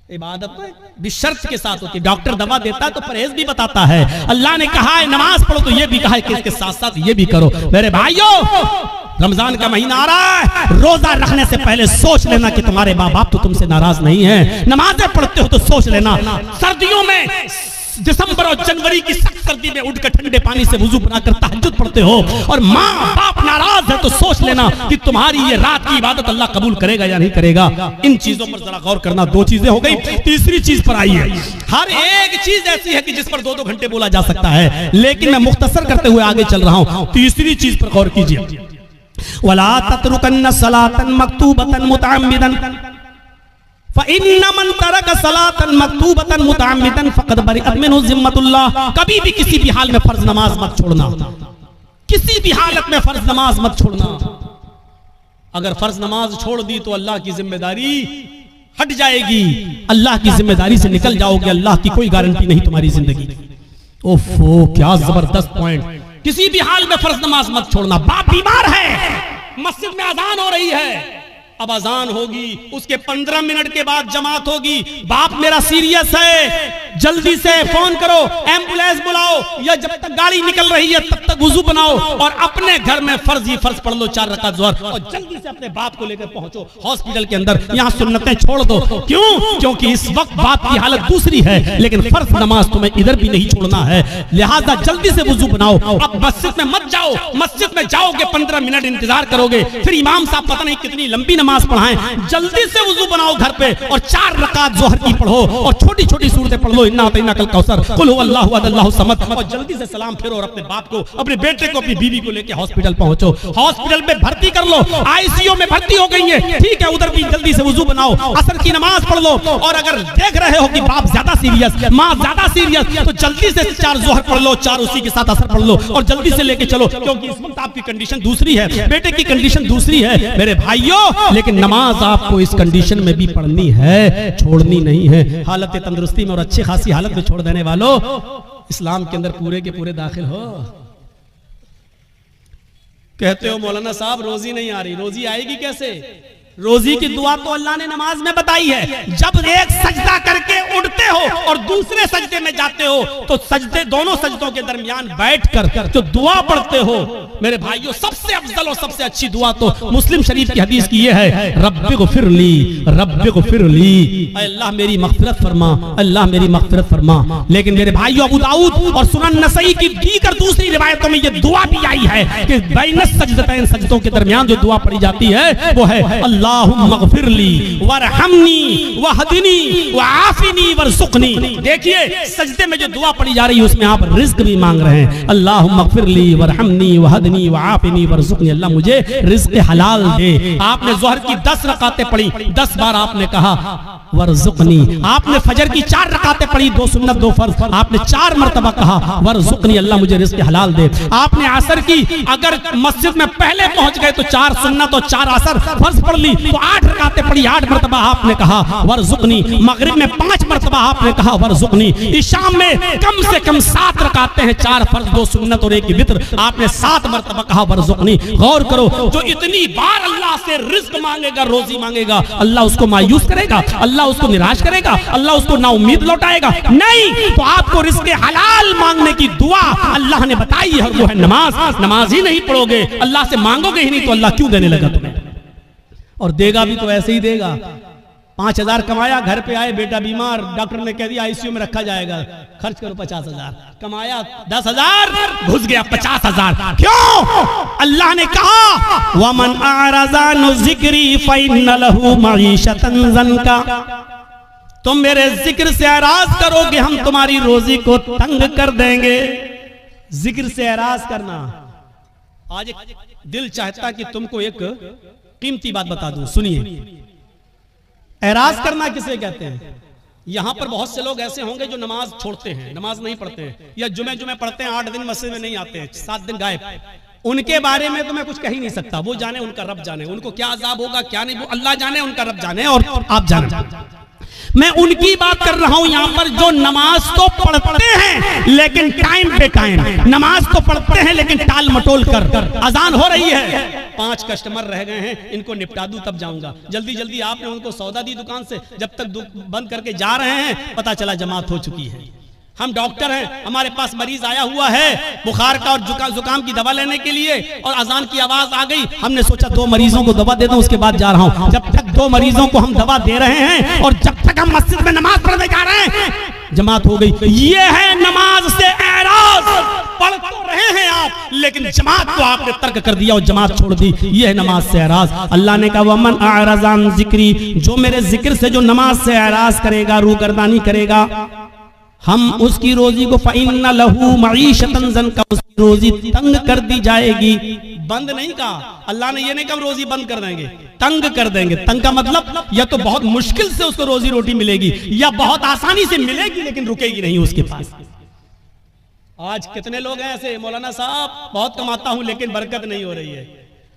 इबादत भी शर्त के साथ होती है। डॉक्टर दवा देता है तो परहेज भी बताता है। अल्लाह ने कहा है नमाज पढ़ो तो ये भी कहा है कि इसके साथ साथ ये भी करो। मेरे भाइयों, रमजान का महीना आ रहा है, रोजा रखने से पहले सोच लेना कि तुम्हारे माँ बाप तो तुमसे नाराज नहीं है। नमाजें पढ़ते हो तो सोच लेना, सर्दियों में दिसंबर और जनवरी की सख्त सर्दी में उठकर ठंडे पानी से वुजू बनाकर तहज्जुद पढ़ते हो और माँ बाप नाराज है तो सोच लेना कि तुम्हारी ये रात की इबादत अल्लाह कबूल करेगा या नहीं करेगा। इन चीजों पर जरा गौर करना। 2 चीजें हो गई, तीसरी चीज पर आई है। हर एक चीज ऐसी है कि जिस पर 2-2 घंटे बोला जा सकता है, लेकिन मैं मुख्तसर करते हुए आगे चल रहा हूं। तीसरी चीज पर गौर कीजिए, वला ततरुकन्न सलातन मक्तूबतन मुतअम्मिदन फ़इन्न मन तरक सलातन मक्तूबतन मुतअम्मिदन फ़क़द बरिअत मिन्हु ज़िम्मतुल्लाह। कभी भी किसी भी हाल में फर्ज नमाज मत छोड़ना, किसी भी हालत में फर्ज नमाज मत छोड़ना। अगर फर्ज नमाज छोड़ दी तो अल्लाह की जिम्मेदारी हट जाएगी, अल्लाह की जिम्मेदारी से निकल जाओगे। अल्लाह की कोई गारंटी नहीं तुम्हारी जिंदगी की। ओफो, क्या जबरदस्त पॉइंट। किसी भी हाल में फर्ज नमाज मत छोड़ना। बाप बीमार है, मस्जिद में अजान हो रही है, अब अजान होगी, उसके 15 मिनट के बाद जमात होगी, बाप मेरा सीरियस है, जल्दी से फोन करो, एम्बुलेंस बुलाओ, या जब तक गाड़ी निकल रही है तब तक वुजू बनाओ और अपने घर में फर्ज ही फर्ज पढ़ लो 4 रकात ज़ोहर, और जल्दी से अपने बाप को लेकर पहुंचो हॉस्पिटल के अंदर। यहाँ सुन्नतें छोड़ दो। क्यों? क्योंकि इस वक्त बाप की हालत दूसरी है, लेकिन फर्ज नमाज तुम्हें इधर भी नहीं छोड़ना है। लिहाजा जल्दी से वुजू बनाओ। अब मस्जिद में मत जाओ, मस्जिद में जाओगे 15 मिनट इंतजार करोगे, फिर इमाम साहब पता नहीं कितनी लंबी नमाज पढ़ाएं। जल्दी से वुजू बनाओ घर पे और 4 रकात ज़ोहर की पढ़ो और छोटी छोटी सूरतें पढ़ लो, इन्ना अतैना कल कौसर, कुल हुवल्लाहु अहद अल्लाहु समद, और जल्दी से सलाम फिरो और अपने बाप को, अपने बेटे को, अपनी बीवी को लेके हॉस्पिटल पहुंचो। हॉस्पिटल में भर्ती कर लो, आईसीयू में भर्ती हो गई है, ठीक है, उधर भी जल्दी से वुजू बनाओ, असर की नमाज पढ़ लो। और अगर देख रहे हो कि बाप ज्यादा सीरियस, माँ ज्यादा सीरियस, तो जल्दी से 4 ज़ोहर पढ़ लो, 4 उसी के साथ असर पढ़ लो और जल्दी से लेके चलो, क्योंकि इस वक्त आपकी कंडीशन दूसरी है, बेटे की कंडीशन दूसरी है मेरे भाइयों। लेकिन नमाज आपको इस कंडीशन में भी पढ़नी है, छोड़नी नहीं है। हालत तंदुरुस्ती में और अच्छी खासी हालत में छोड़ देने वालों, इस्लाम के अंदर पूरे के पूरे दाखिल हो। कहते हो मौलाना साहब रोजी नहीं आ रही, रोजी आएगी कैसे? रोजी की दुआ तो अल्लाह ने नमाज में बताई है। जब एक सजदा करके उठते हो और दूसरे सजदे में जाते हो तो सजदे, दोनों सजदों के दरमियान बैठकर जो दुआ पढ़ते हो मेरे भाइयों, सबसे अफजल और सबसे अच्छी दुआ तो मुस्लिम शरीफ की हदीस की ये है, रब्बिगफिरली रब्बिगफिरली, अल्लाह मेरी मग़फ़िरत फरमा, अल्लाह मेरी मग़फ़िरत फरमा। लेकिन मेरे भाइयों अबू दाऊद और सुनन नसई की दीगर दूसरी रिवायतों में ये दुआ भी आई है कि बैनस सजदतैन, सजदों के दरमियान जो दुआ पढ़ी जाती है वो है अल्लाहुम्मा ग़फ़िरली वरहमनी वहदिनी वआफ़िनी वरज़ुक़नी। देखिए सजदे में जो दुआ पढ़ी जा रही है उसमें आप रिज़्क़ भी मांग रहे हैं। अल्लाहुम्मा ग़फ़िरली वरहमनी वहदिनी वआफ़िनी वरज़ुक़नी, अल्लाह मुझे रिज़्क़ हलाल दे। आपने ज़ोहर की 10 रकातें पढ़ी, 10 बार आपने कहा वरज़ुक़नी। आपने फजर की 4 रकातें पढ़ी, 2 सुन्नत 2 फर्ज, आपने 4 मरतबा कहा वरज़ुक़नी, अल्लाह मुझे रिज़्क़ हलाल दे। आपने असर की, अगर मस्जिद में पहले पहुंच गए तो 4 सुन्नत और 4 असर फर्ज पढ़ ली तो 8 रकातें पढ़ी, 8 मरतबा आपने कहा वरज़ुक़नी। मगरिब में 5 मरतबा आपने कहा वरज़ुक़नी। इशा में कम से कम 7 रकातें हैं, 4 फर्ज 2 सुन्नत और 1 वित्र, आपने 7 मरतबा कहा वरज़ुक़नी। गौर करो, जो इतनी बार अल्लाह से रिज़्क़ मांगेगा, रोजी मांगेगा, अल्लाह उसको मायूस करेगा, अल्लाह उसको निराश करेगा, अल्लाह उसको ना उम्मीद लौटाएगा? नहीं। तो आपको रिज़्क़ हलाल मांगने की दुआ अल्लाह ने बताई है, वो है नमाज। नमाज ही नहीं पढ़ोगे, अल्लाह से मांगोगे ही नहीं, तो अल्लाह क्यों देने लगा तुम्हें? और देगा भी तो ऐसे ही देगा। 5,000 कमाया, घर पे आए बेटा बीमार, डॉक्टर ने कह दिया आईसीयू में रखा जाएगा, खर्च करो 50,000। कमाया 10,000, घुस गया 50,000। क्यों? अल्लाह ने कहा वमन आरज़ा अन ज़िक्री फ़इन्न लहू मईशतन ज़न्का, तुम मेरे जिक्र से एराज करोगे हम तुम्हारी रोजी को तंग कर देंगे। जिक्र से एराज करना, आज एक दिल चाहता कि तुमको एक कीमती बात बता दूं, सुनिए। एराज करना किसे कहते हैं? यहां पर बहुत से लोग ऐसे होंगे जो नमाज छोड़ते हैं, नमाज नहीं पढ़ते हैं, या जुमे पढ़ते हैं, 8 दिन मस्जिद में नहीं आते हैं, 7 दिन गायब। उनके बारे में तो मैं कुछ कह ही नहीं सकता, वो जाने, उनका रब जाने, उनको क्या अजाब होगा क्या नहीं, वो अल्लाह जाने, उनका रब जाने और आप जाने। मैं उनकी बात कर रहा हूं यहां पर जो नमाज तो पढ़ते हैं लेकिन टाइम पे टाइम, नमाज तो पढ़ते हैं लेकिन टाल मटोल कर। अजान हो रही है, 5 कस्टमर रह गए हैं, इनको निपटा दूं तब जाऊंगा। जल्दी जल्दी आपने उनको सौदा दी दुकान से, जब तक बंद करके जा रहे हैं पता चला जमात हो चुकी है। हम डॉक्टर हैं, हमारे पास मरीज आया हुआ है बुखार का और जुकाम की दवा लेने के लिए, और अजान की आवाज आ गई, हमने सोचा 2 मरीजों को दवा दे दूं उसके बाद जा रहा हूं। जब तक 2 मरीजों को हम दवा दे रहे हैं और जब तक हम मस्जिद में नमाज पढ़ने जा रहे हैं जमात हो गई। ये है नमाज से एराज। पढ़ तो रहे हैं आप लेकिन जमात को आपने तर्क कर दिया और जमात छोड़ दी, ये है नमाज से एराज। अल्लाह ने कहा वमन अअरज़ अन ज़िक्री, जो मेरे जिक्र से जो नमाज से एराज करेगा, रूगर्दानी करेगा, हम उसकी रोजी को फ़इन्न लहू मईशतन ज़न्का, उसकी रोजी तंग कर दी जाएगी। बंद नहीं कहा अल्लाह ने, ये नहीं कहा रोजी बंद कर देंगे, तंग कर देंगे। तंग का मतलब या तो बहुत मुश्किल से उसको रोजी रोटी मिलेगी या बहुत आसानी से मिलेगी लेकिन रुकेगी नहीं उसके पास। आज कितने लोग हैं ऐसे, मौलाना साहब बहुत कमाता हूं लेकिन बरकत नहीं हो रही है,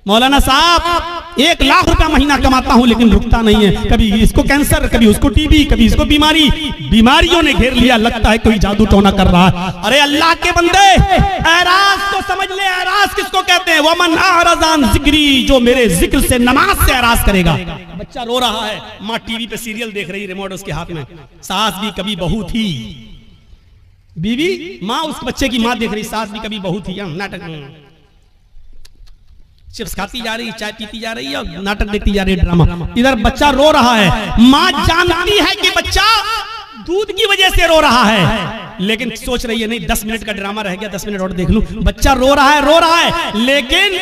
मौलाना साहब 1 लाख रुपया महीना कमाता हूं लेकिन रुकता नहीं है, कभी इसको कैंसर, कभी उसको टीबी, कभी इसको बीमारी, बीमारियों ने घेर लिया, लगता है कोई जादू टोना कर रहा है। अरे अल्लाह के बंदे, एराज तो समझ ले, एराज किसको कहते हैं? वमन अअरज़ अन ज़िक्री, जो मेरे जिक्र से नमाज से एराज करेगा। बच्चा रो रहा है, माँ टीवी पे सीरियल देख रही, रिमोट उसके हाथ में, सास भी कभी बहू थी, बीवी माँ उस बच्चे की माँ देख रही, सास भी कभी बहू थी, नाटक चिप्स खाती जा रही, चाय पीती जा रही है और नाटक देखती जा रही है, ड्रामा। इधर बच्चा रो रहा है, माँ जानती है कि बच्चा दूध की वजह से रो रहा है, लेकिन सोच रही है नहीं 10 मिनट का ड्रामा रह गया, 10 मिनट और देख लूं। बच्चा रो रहा है, लेकिन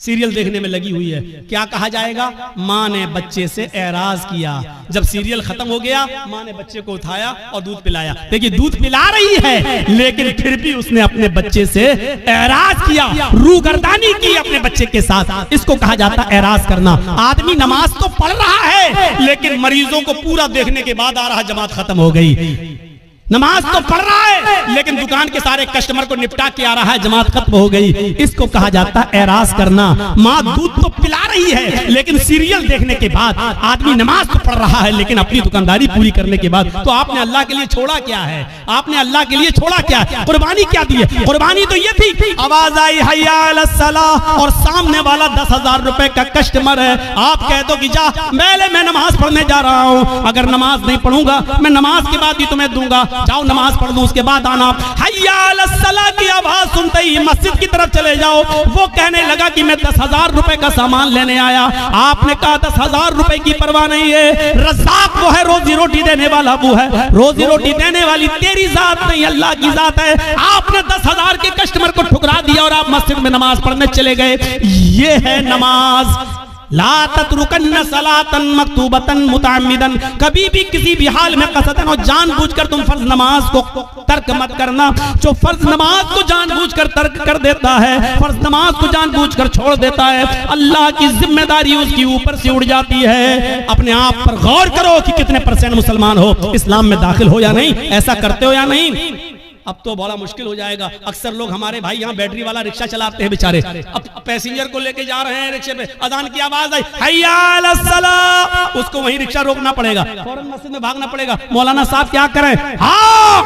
सीरियल देखने में लगी हुई है। क्या कहा जाएगा? माँ ने बच्चे से एराज किया। जब सीरियल खत्म हो गया, माँ ने बच्चे को उठाया और दूध पिलाया। देखिए दूध पिला रही है, लेकिन फिर भी उसने अपने बच्चे से एराज किया, रूगर्दानी की अपने बच्चे के साथ। इसको कहा जाता है एराज करना। आदमी नमाज तो पढ़ रहा है, लेकिन मरीजों को पूरा देखने के बाद आ रहा, जमात खत्म हो गई। नमाज तो पढ़ रहा है, लेकिन दुकान के सारे कस्टमर को निपटा के आ रहा है, जमात खत्म हो गई। इसको कहा जाता है एराज करना। माँ दूध तो पिला रही है, लेकिन सीरियल देखने के बाद आदमी नमाज तो पढ़ रहा है, लेकिन अपनी दुकानदारी पूरी करने के बाद तो आपने अल्लाह के लिए छोड़ा क्या है? आपने अल्लाह के लिए छोड़ा क्या है? कुर्बानी क्या दी है? कुर्बानी तो ये थी, आवाज आई हय्या अलस सलाह, और सामने वाला 10,000 रुपए का कस्टमर है। आप कह दो कि जा पहले मैं नमाज पढ़ने जा रहा हूँ, अगर नमाज नहीं पढ़ूंगा मैं नमाज के बाद ही तुम्हें दूंगा, जाओ नमाज पढ़ लो उसके बाद आना। हय्या अलस सलाह की आवाज सुनते ही मस्जिद की तरफ चले जाओ। वो कहने लगा कि मैं 10,000 रुपए का सामान लेने आया। आपने कहा 10,000 रुपए की परवाह नहीं है, रज़्ज़ाक़ वो है, रोजी रोटी देने वाला वो है, रोजी रोटी देने वाली तेरी जात नहीं अल्लाह की जात है। आपने 10,000 के कस्टमर को ठुकरा दिया और आप मस्जिद में नमाज पढ़ने चले गए। ये है नमाज। ला ततरुकन्न सलातन मक्तूबतन मुताम्मिदन, कभी भी किसी भी हाल में कसदन और जानबूझकर तुम फर्ज नमाज को तर्क मत करना। जो फर्ज नमाज को जानबूझकर तर्क कर देता है, फर्ज नमाज को जानबूझकर छोड़ देता है, अल्लाह की जिम्मेदारी उसकी ऊपर से उड़ जाती है। अपने आप पर गौर करो कि कितने % मुसलमान हो, इस्लाम में दाखिल हो या नहीं, ऐसा करते हो या नहीं। अब तो बड़ा मुश्किल हो जाएगा। अक्सर लोग हमारे भाई यहाँ बैटरी वाला रिक्शा चलाते हैं बेचारे, अब पैसेंजर को लेके जा रहे हैं रिक्शे पे, अजान की आवाज आई हय्या अलस सलाह, उसको वहीं रिक्शा रोकना पड़ेगा, फौरन मस्जिद में भागना पड़ेगा। मौलाना साहब क्या करें? हाँ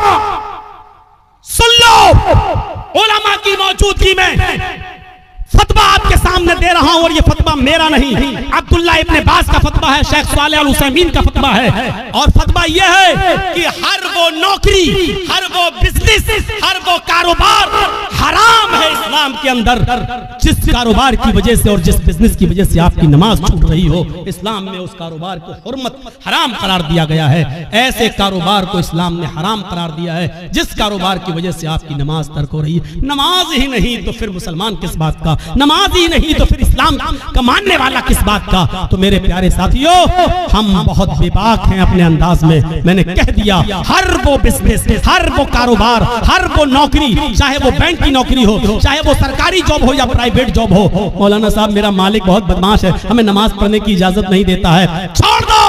सुन लो, उलमा की मौजूदगी में फतवा आपके सामने दे रहा हूं, और ये फतवा मेरा नहीं, अब्दुल्ला इब्ने बाज का फतवा है, शेख सालेह अल उसैमीन का फतवा है। और फतवा यह है कि हर वो नौकरी, हर वो बिजनेस, हर वो कारोबार हराम है इस्लाम के अंदर जिस कारोबार की वजह से और जिस बिजनेस की वजह से आपकी नमाज छूट रही हो। इस्लाम में उस कारोबार को हुर्मत हराम करार दिया गया है। ऐसे कारोबार को इस्लाम ने हराम करार दिया है जिस कारोबार की वजह से आपकी नमाज तर्क हो रही है। नमाज ही नहीं तो फिर मुसलमान किस बात का, नमाज ही नहीं तो फिर इस्लाम का मानने वाला किस बात का। तो मेरे प्यारे साथियों, हम बहुत बेबाक हैं अपने अंदाज में। मैंने कह दिया, हर वो बिजनेस, हर वो कारोबार, हर वो नौकरी, चाहे वो बैंक की नौकरी हो, चाहे वो सरकारी जॉब हो या प्राइवेट जॉब हो। मौलाना साहब मेरा मालिक बहुत बदमाश है, हमें नमाज पढ़ने की इजाजत नहीं देता है, छोड़ दो।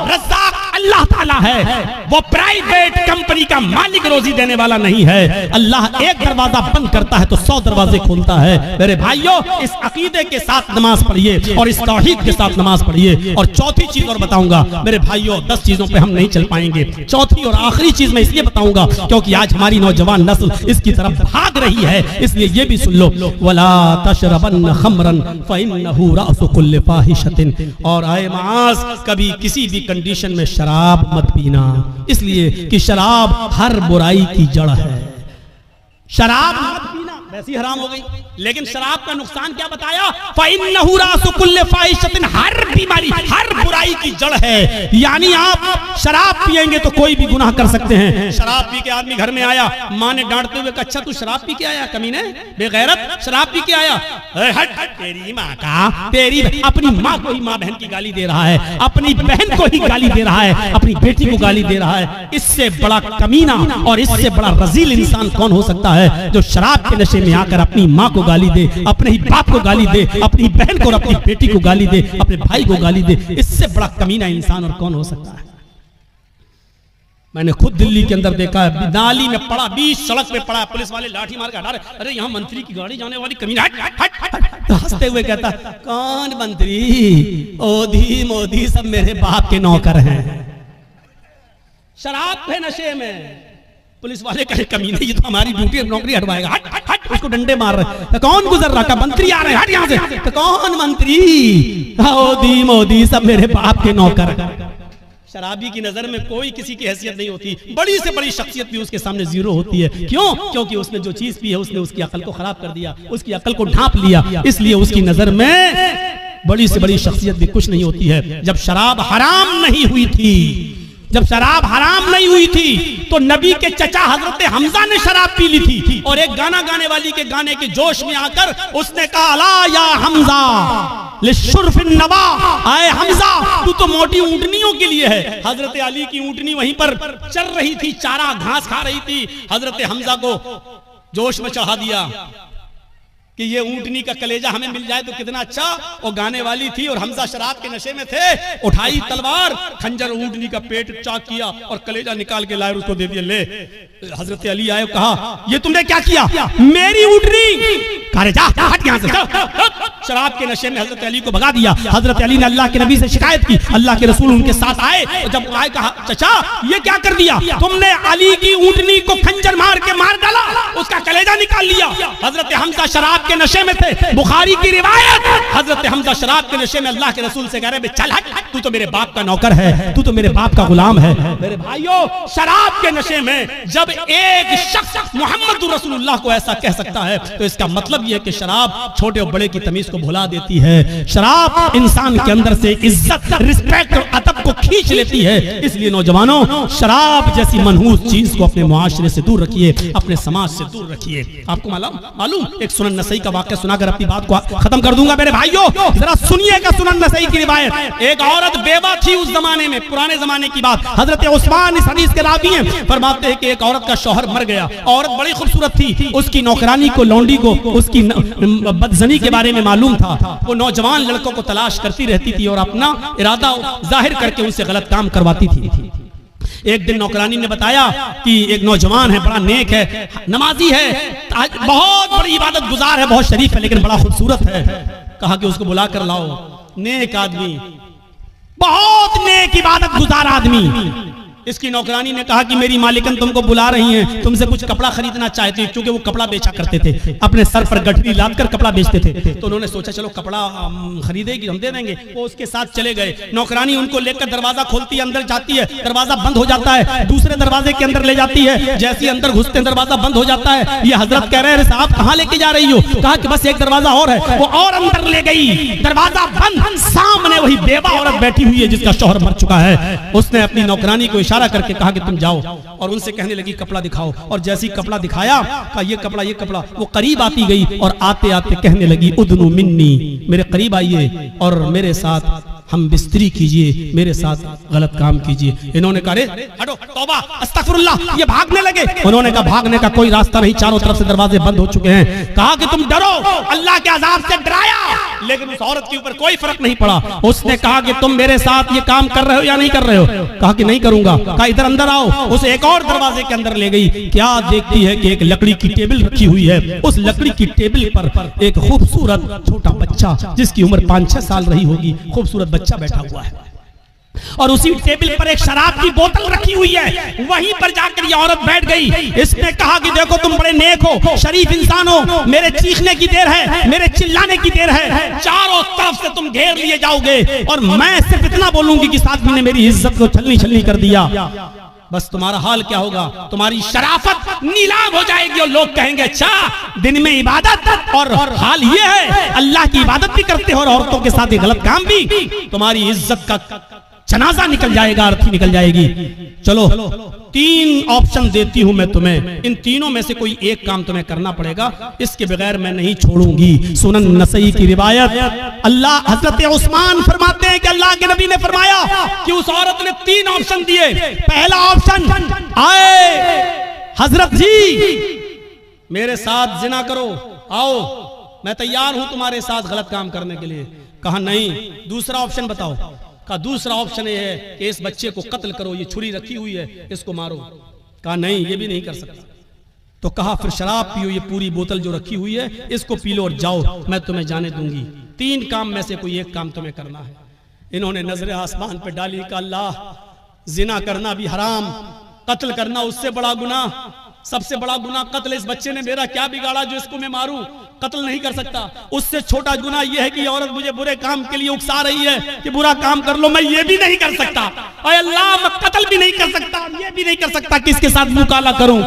रज़्ज़ाक़ अल्लाह ताला है, वो प्राइवेट कंपनी का मालिक रोजी देने वाला नहीं है। अल्लाह एक दरवाजा बंद करता है तो 100 दरवाजे खोलता है। मेरे भाइयों, इस अकीदे के साथ नमाज पढ़िए और इस तौहीद के साथ नमाज पढ़िए। और चौथी चीज और बताऊंगा मेरे भाइयों, 10 चीजों पे हम नहीं चल पाएंगे। चौथी और आखिरी चीज मैं इसलिए बताऊंगा क्योंकि आज हमारी नौजवान नस्ल इसकी तरफ भाग रही है, इसलिए ये भी सुन लो, वला तशरबन्न खमरन फइन्नहु रासु कुल्लि फाहिशतिन। और आए माज, कभी किसी भी कंडीशन में शराब मत पीना, इसलिए कि शराब हर बुराई की जड़ है। शराब मत पीना वैसी हराम हो गई, लेकिन शराब का नुकसान क्या बताया? फ़इन्नहु रासु कुल्लि फ़ाहिशतिन, हर बीमारी, हर बुराई की जड़ है। यानी आप शराब पिएंगे तो कोई भी गुनाह कर सकते हैं। शराब पी के आदमी घर में आया, माँ ने डांटते हुए कहा, अच्छा तू शराब पी के आया कमीने, बेगैरत, शराब पी के आया। हट, तेरी माँ का, तेरी अपनी माँ को ही माँ बहन की गाली दे रहा है, अपनी बहन को ही गाली दे रहा है, अपनी बेटी को गाली दे रहा है। इससे बड़ा कमीना और इससे बड़ा रजील इंसान कौन हो सकता है जो शराब के नशे में आकर अपनी माँ को गाली दे, अपने ही बाप को गाली दे, अपनी बहन को और अपनी बेटी को गाली दे, अपने भाई को गाली दे। इससे बड़ा कमीना इंसान और कौन हो सकता है? मैंने खुद दिल्ली के अंदर देखा है, नाली में पड़ा, बीच सड़क पे पड़ा, पुलिस वाले लाठी मार के हटा रहे, अरे यहाँ मंत्री की गाड़ी जाने वाली, कमीना, हट हट हट। तो हंसते हुए कहता, कौन मंत्री? ओधी मोदी सब मेरे बाप के नौकर हैं। शराब के नशे में पुलिस वाले कहे, कमीने ये तो हमारी ड्यूटी नौकरी हटवाएगा, हट हट हट। उसको डंडे मार रहे, तो कौन गुजर रहा का? मंत्री आ रहे हैं, हट यहाँ से। तो कौन मंत्री? मोदी मोदी सब मेरे बाप के नौकर। शराबी की नजर में कोई किसी की हैसियत नहीं होती, बड़ी से बड़ी शख्सियत भी उसके सामने जीरो होती है। क्यों? क्योंकि उसने जो चीज पी है उसने उसकी अकल को खराब कर दिया, उसकी अकल को ढांप लिया, इसलिए उसकी नजर में बड़ी से बड़ी शख्सियत भी कुछ नहीं होती है। जब शराब हराम नहीं हुई थी, जब शराब हराम नहीं हुई थी तो नबी के चचा हजरत हमजा ने शराब पी ली थी और एक गाना गाने वाली के गाने के जोश में आकर उसने कहा अला या हमजा लिशुर्फिन नवा, आए हमजा तू तो मोटी ऊंटनियों के लिए है। हजरत अली की ऊंटनी वहीं पर चल रही थी, चारा घास खा रही थी। हजरत हमजा को जोश में चढ़ा दिया कि ये ऊंटनी का कलेजा हमें मिल जाए तो कितना अच्छा। वो गाने वाली थी और हमजा शराब के नशे में थे, उठाई तलवार, खंजर ऊंटनी का पेट चाक किया और कलेजा निकाल के लाए उसको दे दिया। ले हजरत अली आए, कहा ये तुमने क्या किया? मेरी ऊंटनी, कहा जा हट यहां से। शराब के नशे में हजरत अली को भगा दिया। हजरत अली ने अल्लाह के नबी से शिकायत की, अल्लाह के रसूल उनके साथ आए, जब आए कहा चचा ये क्या कर दिया तुमने? अली की ऊंटनी को खंजर मार के मार डाला, उसका कलेजा निकाल लिया। हजरत हमजा शराब के नशे में थे, बुखारी की रिवायत, हजरत हमजा शराब के नशे में अल्लाह के रसूल से कह रहे चल हट, तू तो मेरे बाप का नौकर है, तू तो मेरे बाप का गुलाम है। मेरे भाइयों, शराब के नशे में जब एक शख्स मोहम्मद रसूलुल्लाह को ऐसा कह सकता है तो इसका मतलब यह है कि शराब छोटे और बड़े की तमीज को भुला देती है। शराब इंसान के अंदर से इज्जत, रिस्पेक्ट और अदब को खींच लेती है। इसलिए नौजवानों, शराब जैसी मनहूस चीज को अपने मुआशरे से दूर रखिए, अपने समाज से दूर रखिए। आपको मालूम एक सुनन नसई का वाक़या सुनाकर अपनी बात को खत्म कर दूंगा। मेरे भाइयों जरा सुनिएगा सुनन नसई की रिवायत। एक औरत बेवा थी उस जमाने में, पुराने जमाने की बात। हजरत उस्मान इस हदीस के रावी हैं, फरमाते हैं कि एक औरत का शौहर मर गया। औरत बड़ी खूबसूरत थी, उसकी नौकरानी को, लौंडी को उसकी बदजनी के बारे में मालूम था। वो नौजवान लड़कों को तलाश करती रहती थी और अपना इरादा जाहिर करके उनसे गलत काम करवाती थी। एक दिन नौकरानी ने बताया कि एक नौजवान है, बड़ा नेक है, नमाजी है, बहुत बड़ी इबादत गुजार है, बहुत शरीफ है, लेकिन बड़ा खूबसूरत है। कहा कि उसको बुला कर लाओ। नेक आदमी, बहुत नेक इबादत गुजार आदमी। इसकी नौकरानी ने कहा कि मेरी मालिकन तुमको बुला रही हैं, तुमसे कुछ कपड़ा खरीदना चाहती है, क्योंकि वो कपड़ा बेचा करते थे, अपने सर पर गठरी लादकर कपड़ा बेचते थे। तो उन्होंने सोचा चलो कपड़ा खरीदेगी, हम दे देंगे। वो उसके साथ चले गए। नौकरानी उनको लेकर दरवाजा खोलती है, अंदर जाती है, दरवाजा बंद हो जाता है, दूसरे दरवाजे के अंदर ले जाती है। जैसे अंदर घुसते हैं दरवाजा बंद हो जाता है। ये हजरत कह रहे हैं साहब कहाँ लेके जा रही हो? कहा कि बस एक दरवाजा और है। वो और अंदर ले गई, दरवाजा बंद, सामने वही बेवा औरत बैठी हुई है जिसका शौहर मर चुका है। उसने अपनी नौकरानी को इशारा करके कहा कि तुम जाओ, और उनसे कहने लगी कपड़ा दिखाओ। और जैसी कपड़ा दिखाया, कहा ये कपड़ा। वो करीब आती गई और आते आते कहने लगी उदनु मिन्नी, मेरे करीब आइए और मेरे साथ हम बिस्तरी कीजिए, मेरे साथ गलत काम कीजिए। इन्होंने कहा हटो, तौबा, अस्तगफिरुल्लाह। ये भागने लगे। उन्होंने कहा भागने का कोई रास्ता नहीं, चारों तरफ से दरवाजे बंद हो चुके हैं। कहा कि तुम डरो, अल्लाह के अजाब से डराया, लेकिन उस औरत के ऊपर कोई फर्क नहीं पड़ा। उसने कहा कि तुम मेरे साथ ये काम कर रहे हो या नहीं कर रहे हो? कहा कि नहीं करूंगा। कहा इधर अंदर आओ। उसे एक और दरवाजे के अंदर ले गई। क्या देखती है कि एक लकड़ी की टेबल रखी हुई है। उस लकड़ी की टेबल पर एक खूबसूरत छोटा बच्चा, जिसकी उम्र 5-6 साल रही होगी, खूबसूरत बच्चा बैठा हुआ है, और उसी टेबल पर एक शराब की बोतल रखी हुई है। वहीं पर जाकर ये औरत बैठ गई। इसने कहा कि देखो तुम बड़े नेक हो, शरीफ इंसान हो, मेरे चीखने की देर है, मेरे चिल्लाने की देर है, चारों तरफ से तुम घेर लिए जाओगे और मैं सिर्फ इतना बोलूंगी कि साथ में मेरी इज्जत को छलनी कर दिया। बस तुम्हारा हाल क्या होगा? तुम्हारी शराफत नीलाम हो जाएगी और लोग कहेंगे अच्छा दिन में इबादत और हाल ये है, अल्लाह की इबादत भी करते हो और औरतों के साथ ये गलत काम भी। तुम्हारी इज्जत का जनाजा निकल जाएगा, अर्थी निकल जाएगी। चलो 3 ऑप्शन देती हूं मैं तुम्हें, इन तीनों में से कोई एक काम तुम्हें करना पड़ेगा, इसके बगैर मैं नहीं छोड़ूंगी। सुनन नसई की रिवायत। अल्लाह हजरत उस्मान फरमाते हैं कि अल्लाह के नबी ने फरमाया कि उस औरत ने 3 ऑप्शन दिए। पहला ऑप्शन, आए हजरत जी मेरे साथ जिना करो, आओ मैं तैयार हूं तुम्हारे साथ गलत काम करने के लिए। कहा नहीं। दूसरा ऑप्शन बताओ? कहा दूसरा ऑप्शन ये है कि इस बच्चे को कत्ल करो, ये छुरी रखी हुई है, इसको मारो। कहा नहीं, ये भी नहीं कर सकता। तो कहा फिर शराब पियो, ये पूरी बोतल जो रखी हुई है इसको पी लो और जाओ, मैं तुम्हें जाने दूंगी। 3 काम में से कोई एक काम तुम्हें करना है। इन्होंने नजर आसमान पे डाली, का अल्लाह जिना करना भी हराम, कत्ल करना उससे बड़ा गुनाह, सबसे बड़ा गुनाह कत्ल। इस बच्चे ने मेरा क्या बिगाड़ा जो इसको मैं मारूं? कत्ल नहीं कर सकता। उससे छोटा गुनाह यह है कि औरत मुझे बुरे काम के लिए उकसा रही है कि बुरा काम कर लो, मैं ये भी नहीं कर सकता। अरे अल्लाह, मैं कत्ल भी नहीं कर सकता, ये भी नहीं कर सकता, किसके साथ मुंह काला करूं?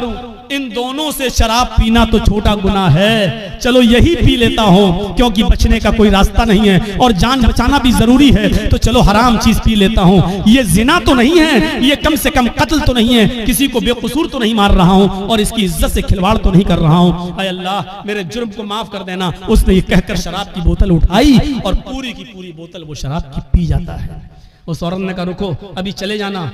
इन दोनों से शराब पीना तो छोटा गुनाह है, चलो यही पी लेता हूं क्योंकि बचने का कोई रास्ता नहीं है और जान बचाना भी जरूरी है, तो चलो हराम चीज पी लेता हूं। ये जिना तो नहीं है, ये कम से कम कत्ल तो नहीं है, किसी को बेकसूर तो नहीं मार रहा हूं और इसकी इज्जत से खिलवाड़ तो नहीं कर रहा हूं। अय अल्लाह, मेरे जुर्म को माफ कर देना। उसने ये कहकर शराब की बोतल उठाई और पूरी की पूरी बोतल वो शराब की पी जाता है। उस औरत ने कहा रुको, अभी चले जाना।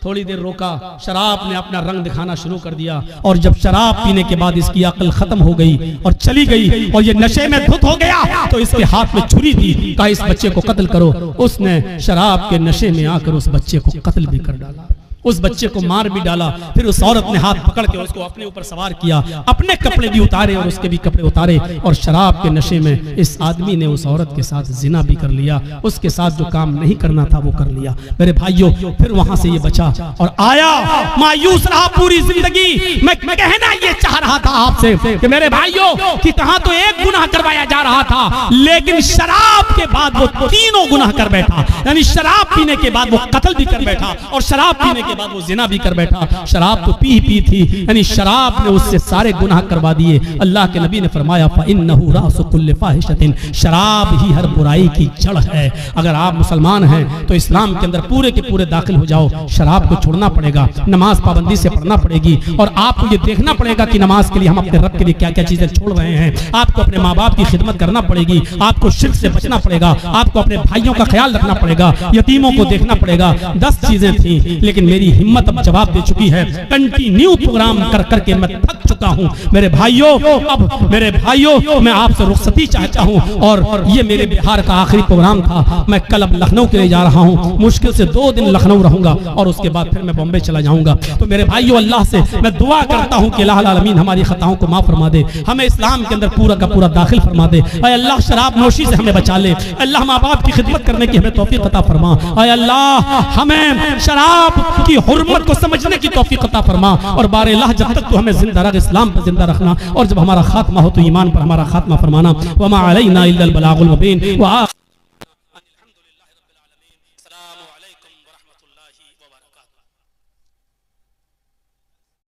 थोड़ी देर रोका, शराब ने अपना रंग दिखाना शुरू कर दिया और जब शराब पीने के बाद इसकी अक्ल खत्म हो गई और चली गई और ये नशे में धुत हो गया तो इसके हाथ में छुरी थी, कहा इस बच्चे को कत्ल करो। उसने शराब के नशे में आकर उस बच्चे को कत्ल भी कर डाला, उस बच्चे को मार भी डाला। फिर उस औरत ने हाथ पकड़ के उसको अपने ऊपर सवार किया, अपने कपड़े भी उतारे और उसके भी कपड़े उतारे और शराब के नशे में इस आदमी ने उस औरत के साथ जिना भी कर लिया, उसके साथ जो काम नहीं करना था वो कर लिया। मेरे भाइयों, फिर वहां से ये बचा और आया, मायूस रहा पूरी जिंदगी। मैं कहना ये चाह रहा था आपसे कि मेरे भाइयों कि कहां तो एक गुनाह करवाया जा रहा था, लेकिन शराब के बाद वो तीनों गुनाह कर बैठा। यानी शराब पीने के बाद वो कत्ल भी कर बैठा और शराब पीने के बाद वो जिना भी कर बैठा। शराब तो पी पी थी, यानी शराब ने उससे सारे गुनाह करवा दिए। अल्लाह के नबी ने फरमाया फइन्नहु रासु कुल्लि फाहिशतिन, शराब ही हर बुराई की जड़ है। अगर आप मुसलमान हैं तो इस्लाम के अंदर पूरे के पूरे दाखिल हो जाओ। शराब को छोड़ना पड़ेगा, नमाज पाबंदी से पढ़ना पड़ेगी और आपको ये देखना पड़ेगा कि नमाज के लिए हम अपने रब के लिए क्या क्या चीजें छोड़ रहे हैं। आपको अपने माँ बाप की खिदमत करना पड़ेगी, आपको शिर्क से बचना पड़ेगा, आपको अपने भाइयों का ख्याल रखना पड़ेगा, यतीमों को देखना पड़ेगा। 10 चीजें थी, लेकिन मेरी हिम्मत अब जवाब दे चुकी है। कंटिन्यू प्रोग्राम कर करके मैं थक चुका हूं। मेरे भाइयों, अब मेरे भाइयों, मैं आपसे रुखसती चाहता हूं और ये मेरे बिहार का आखिरी प्रोग्राम था। मैं कल अब लखनऊ के लिए जा रहा हूं, मुश्किल से 2 दिन लखनऊ रहूंगा और उसके बाद फिर मैं बॉम्बे चला जाऊंगा। तो मेरे भाइयों, अल्लाह से मैं दुआ करता हूं कि अल्लाह आलमीन हमारी खताओं को माफ फरमा दे, हमें इस्लाम के अंदर पूरा का पूरा दाखिल फरमा दे। ऐ अल्लाह, शराब नोशी से हमें बचा ले। अल्लाह, माँ बाप की खिदमत करने की हमें तौफीक अता फरमा। ऐ अल्लाह, हमें शराब की हुर्मत को समझने की तौफीक अता फरमा और बारे अल्लाह, जब तक तो हमें जिंदा रख, इस्लाम पर जिंदा रखना और जब हमारा खात्मा हो तो ईमान पर हमारा खात्मा फरमाना। वमा अलैना इल्लल बलागुल मुबीन।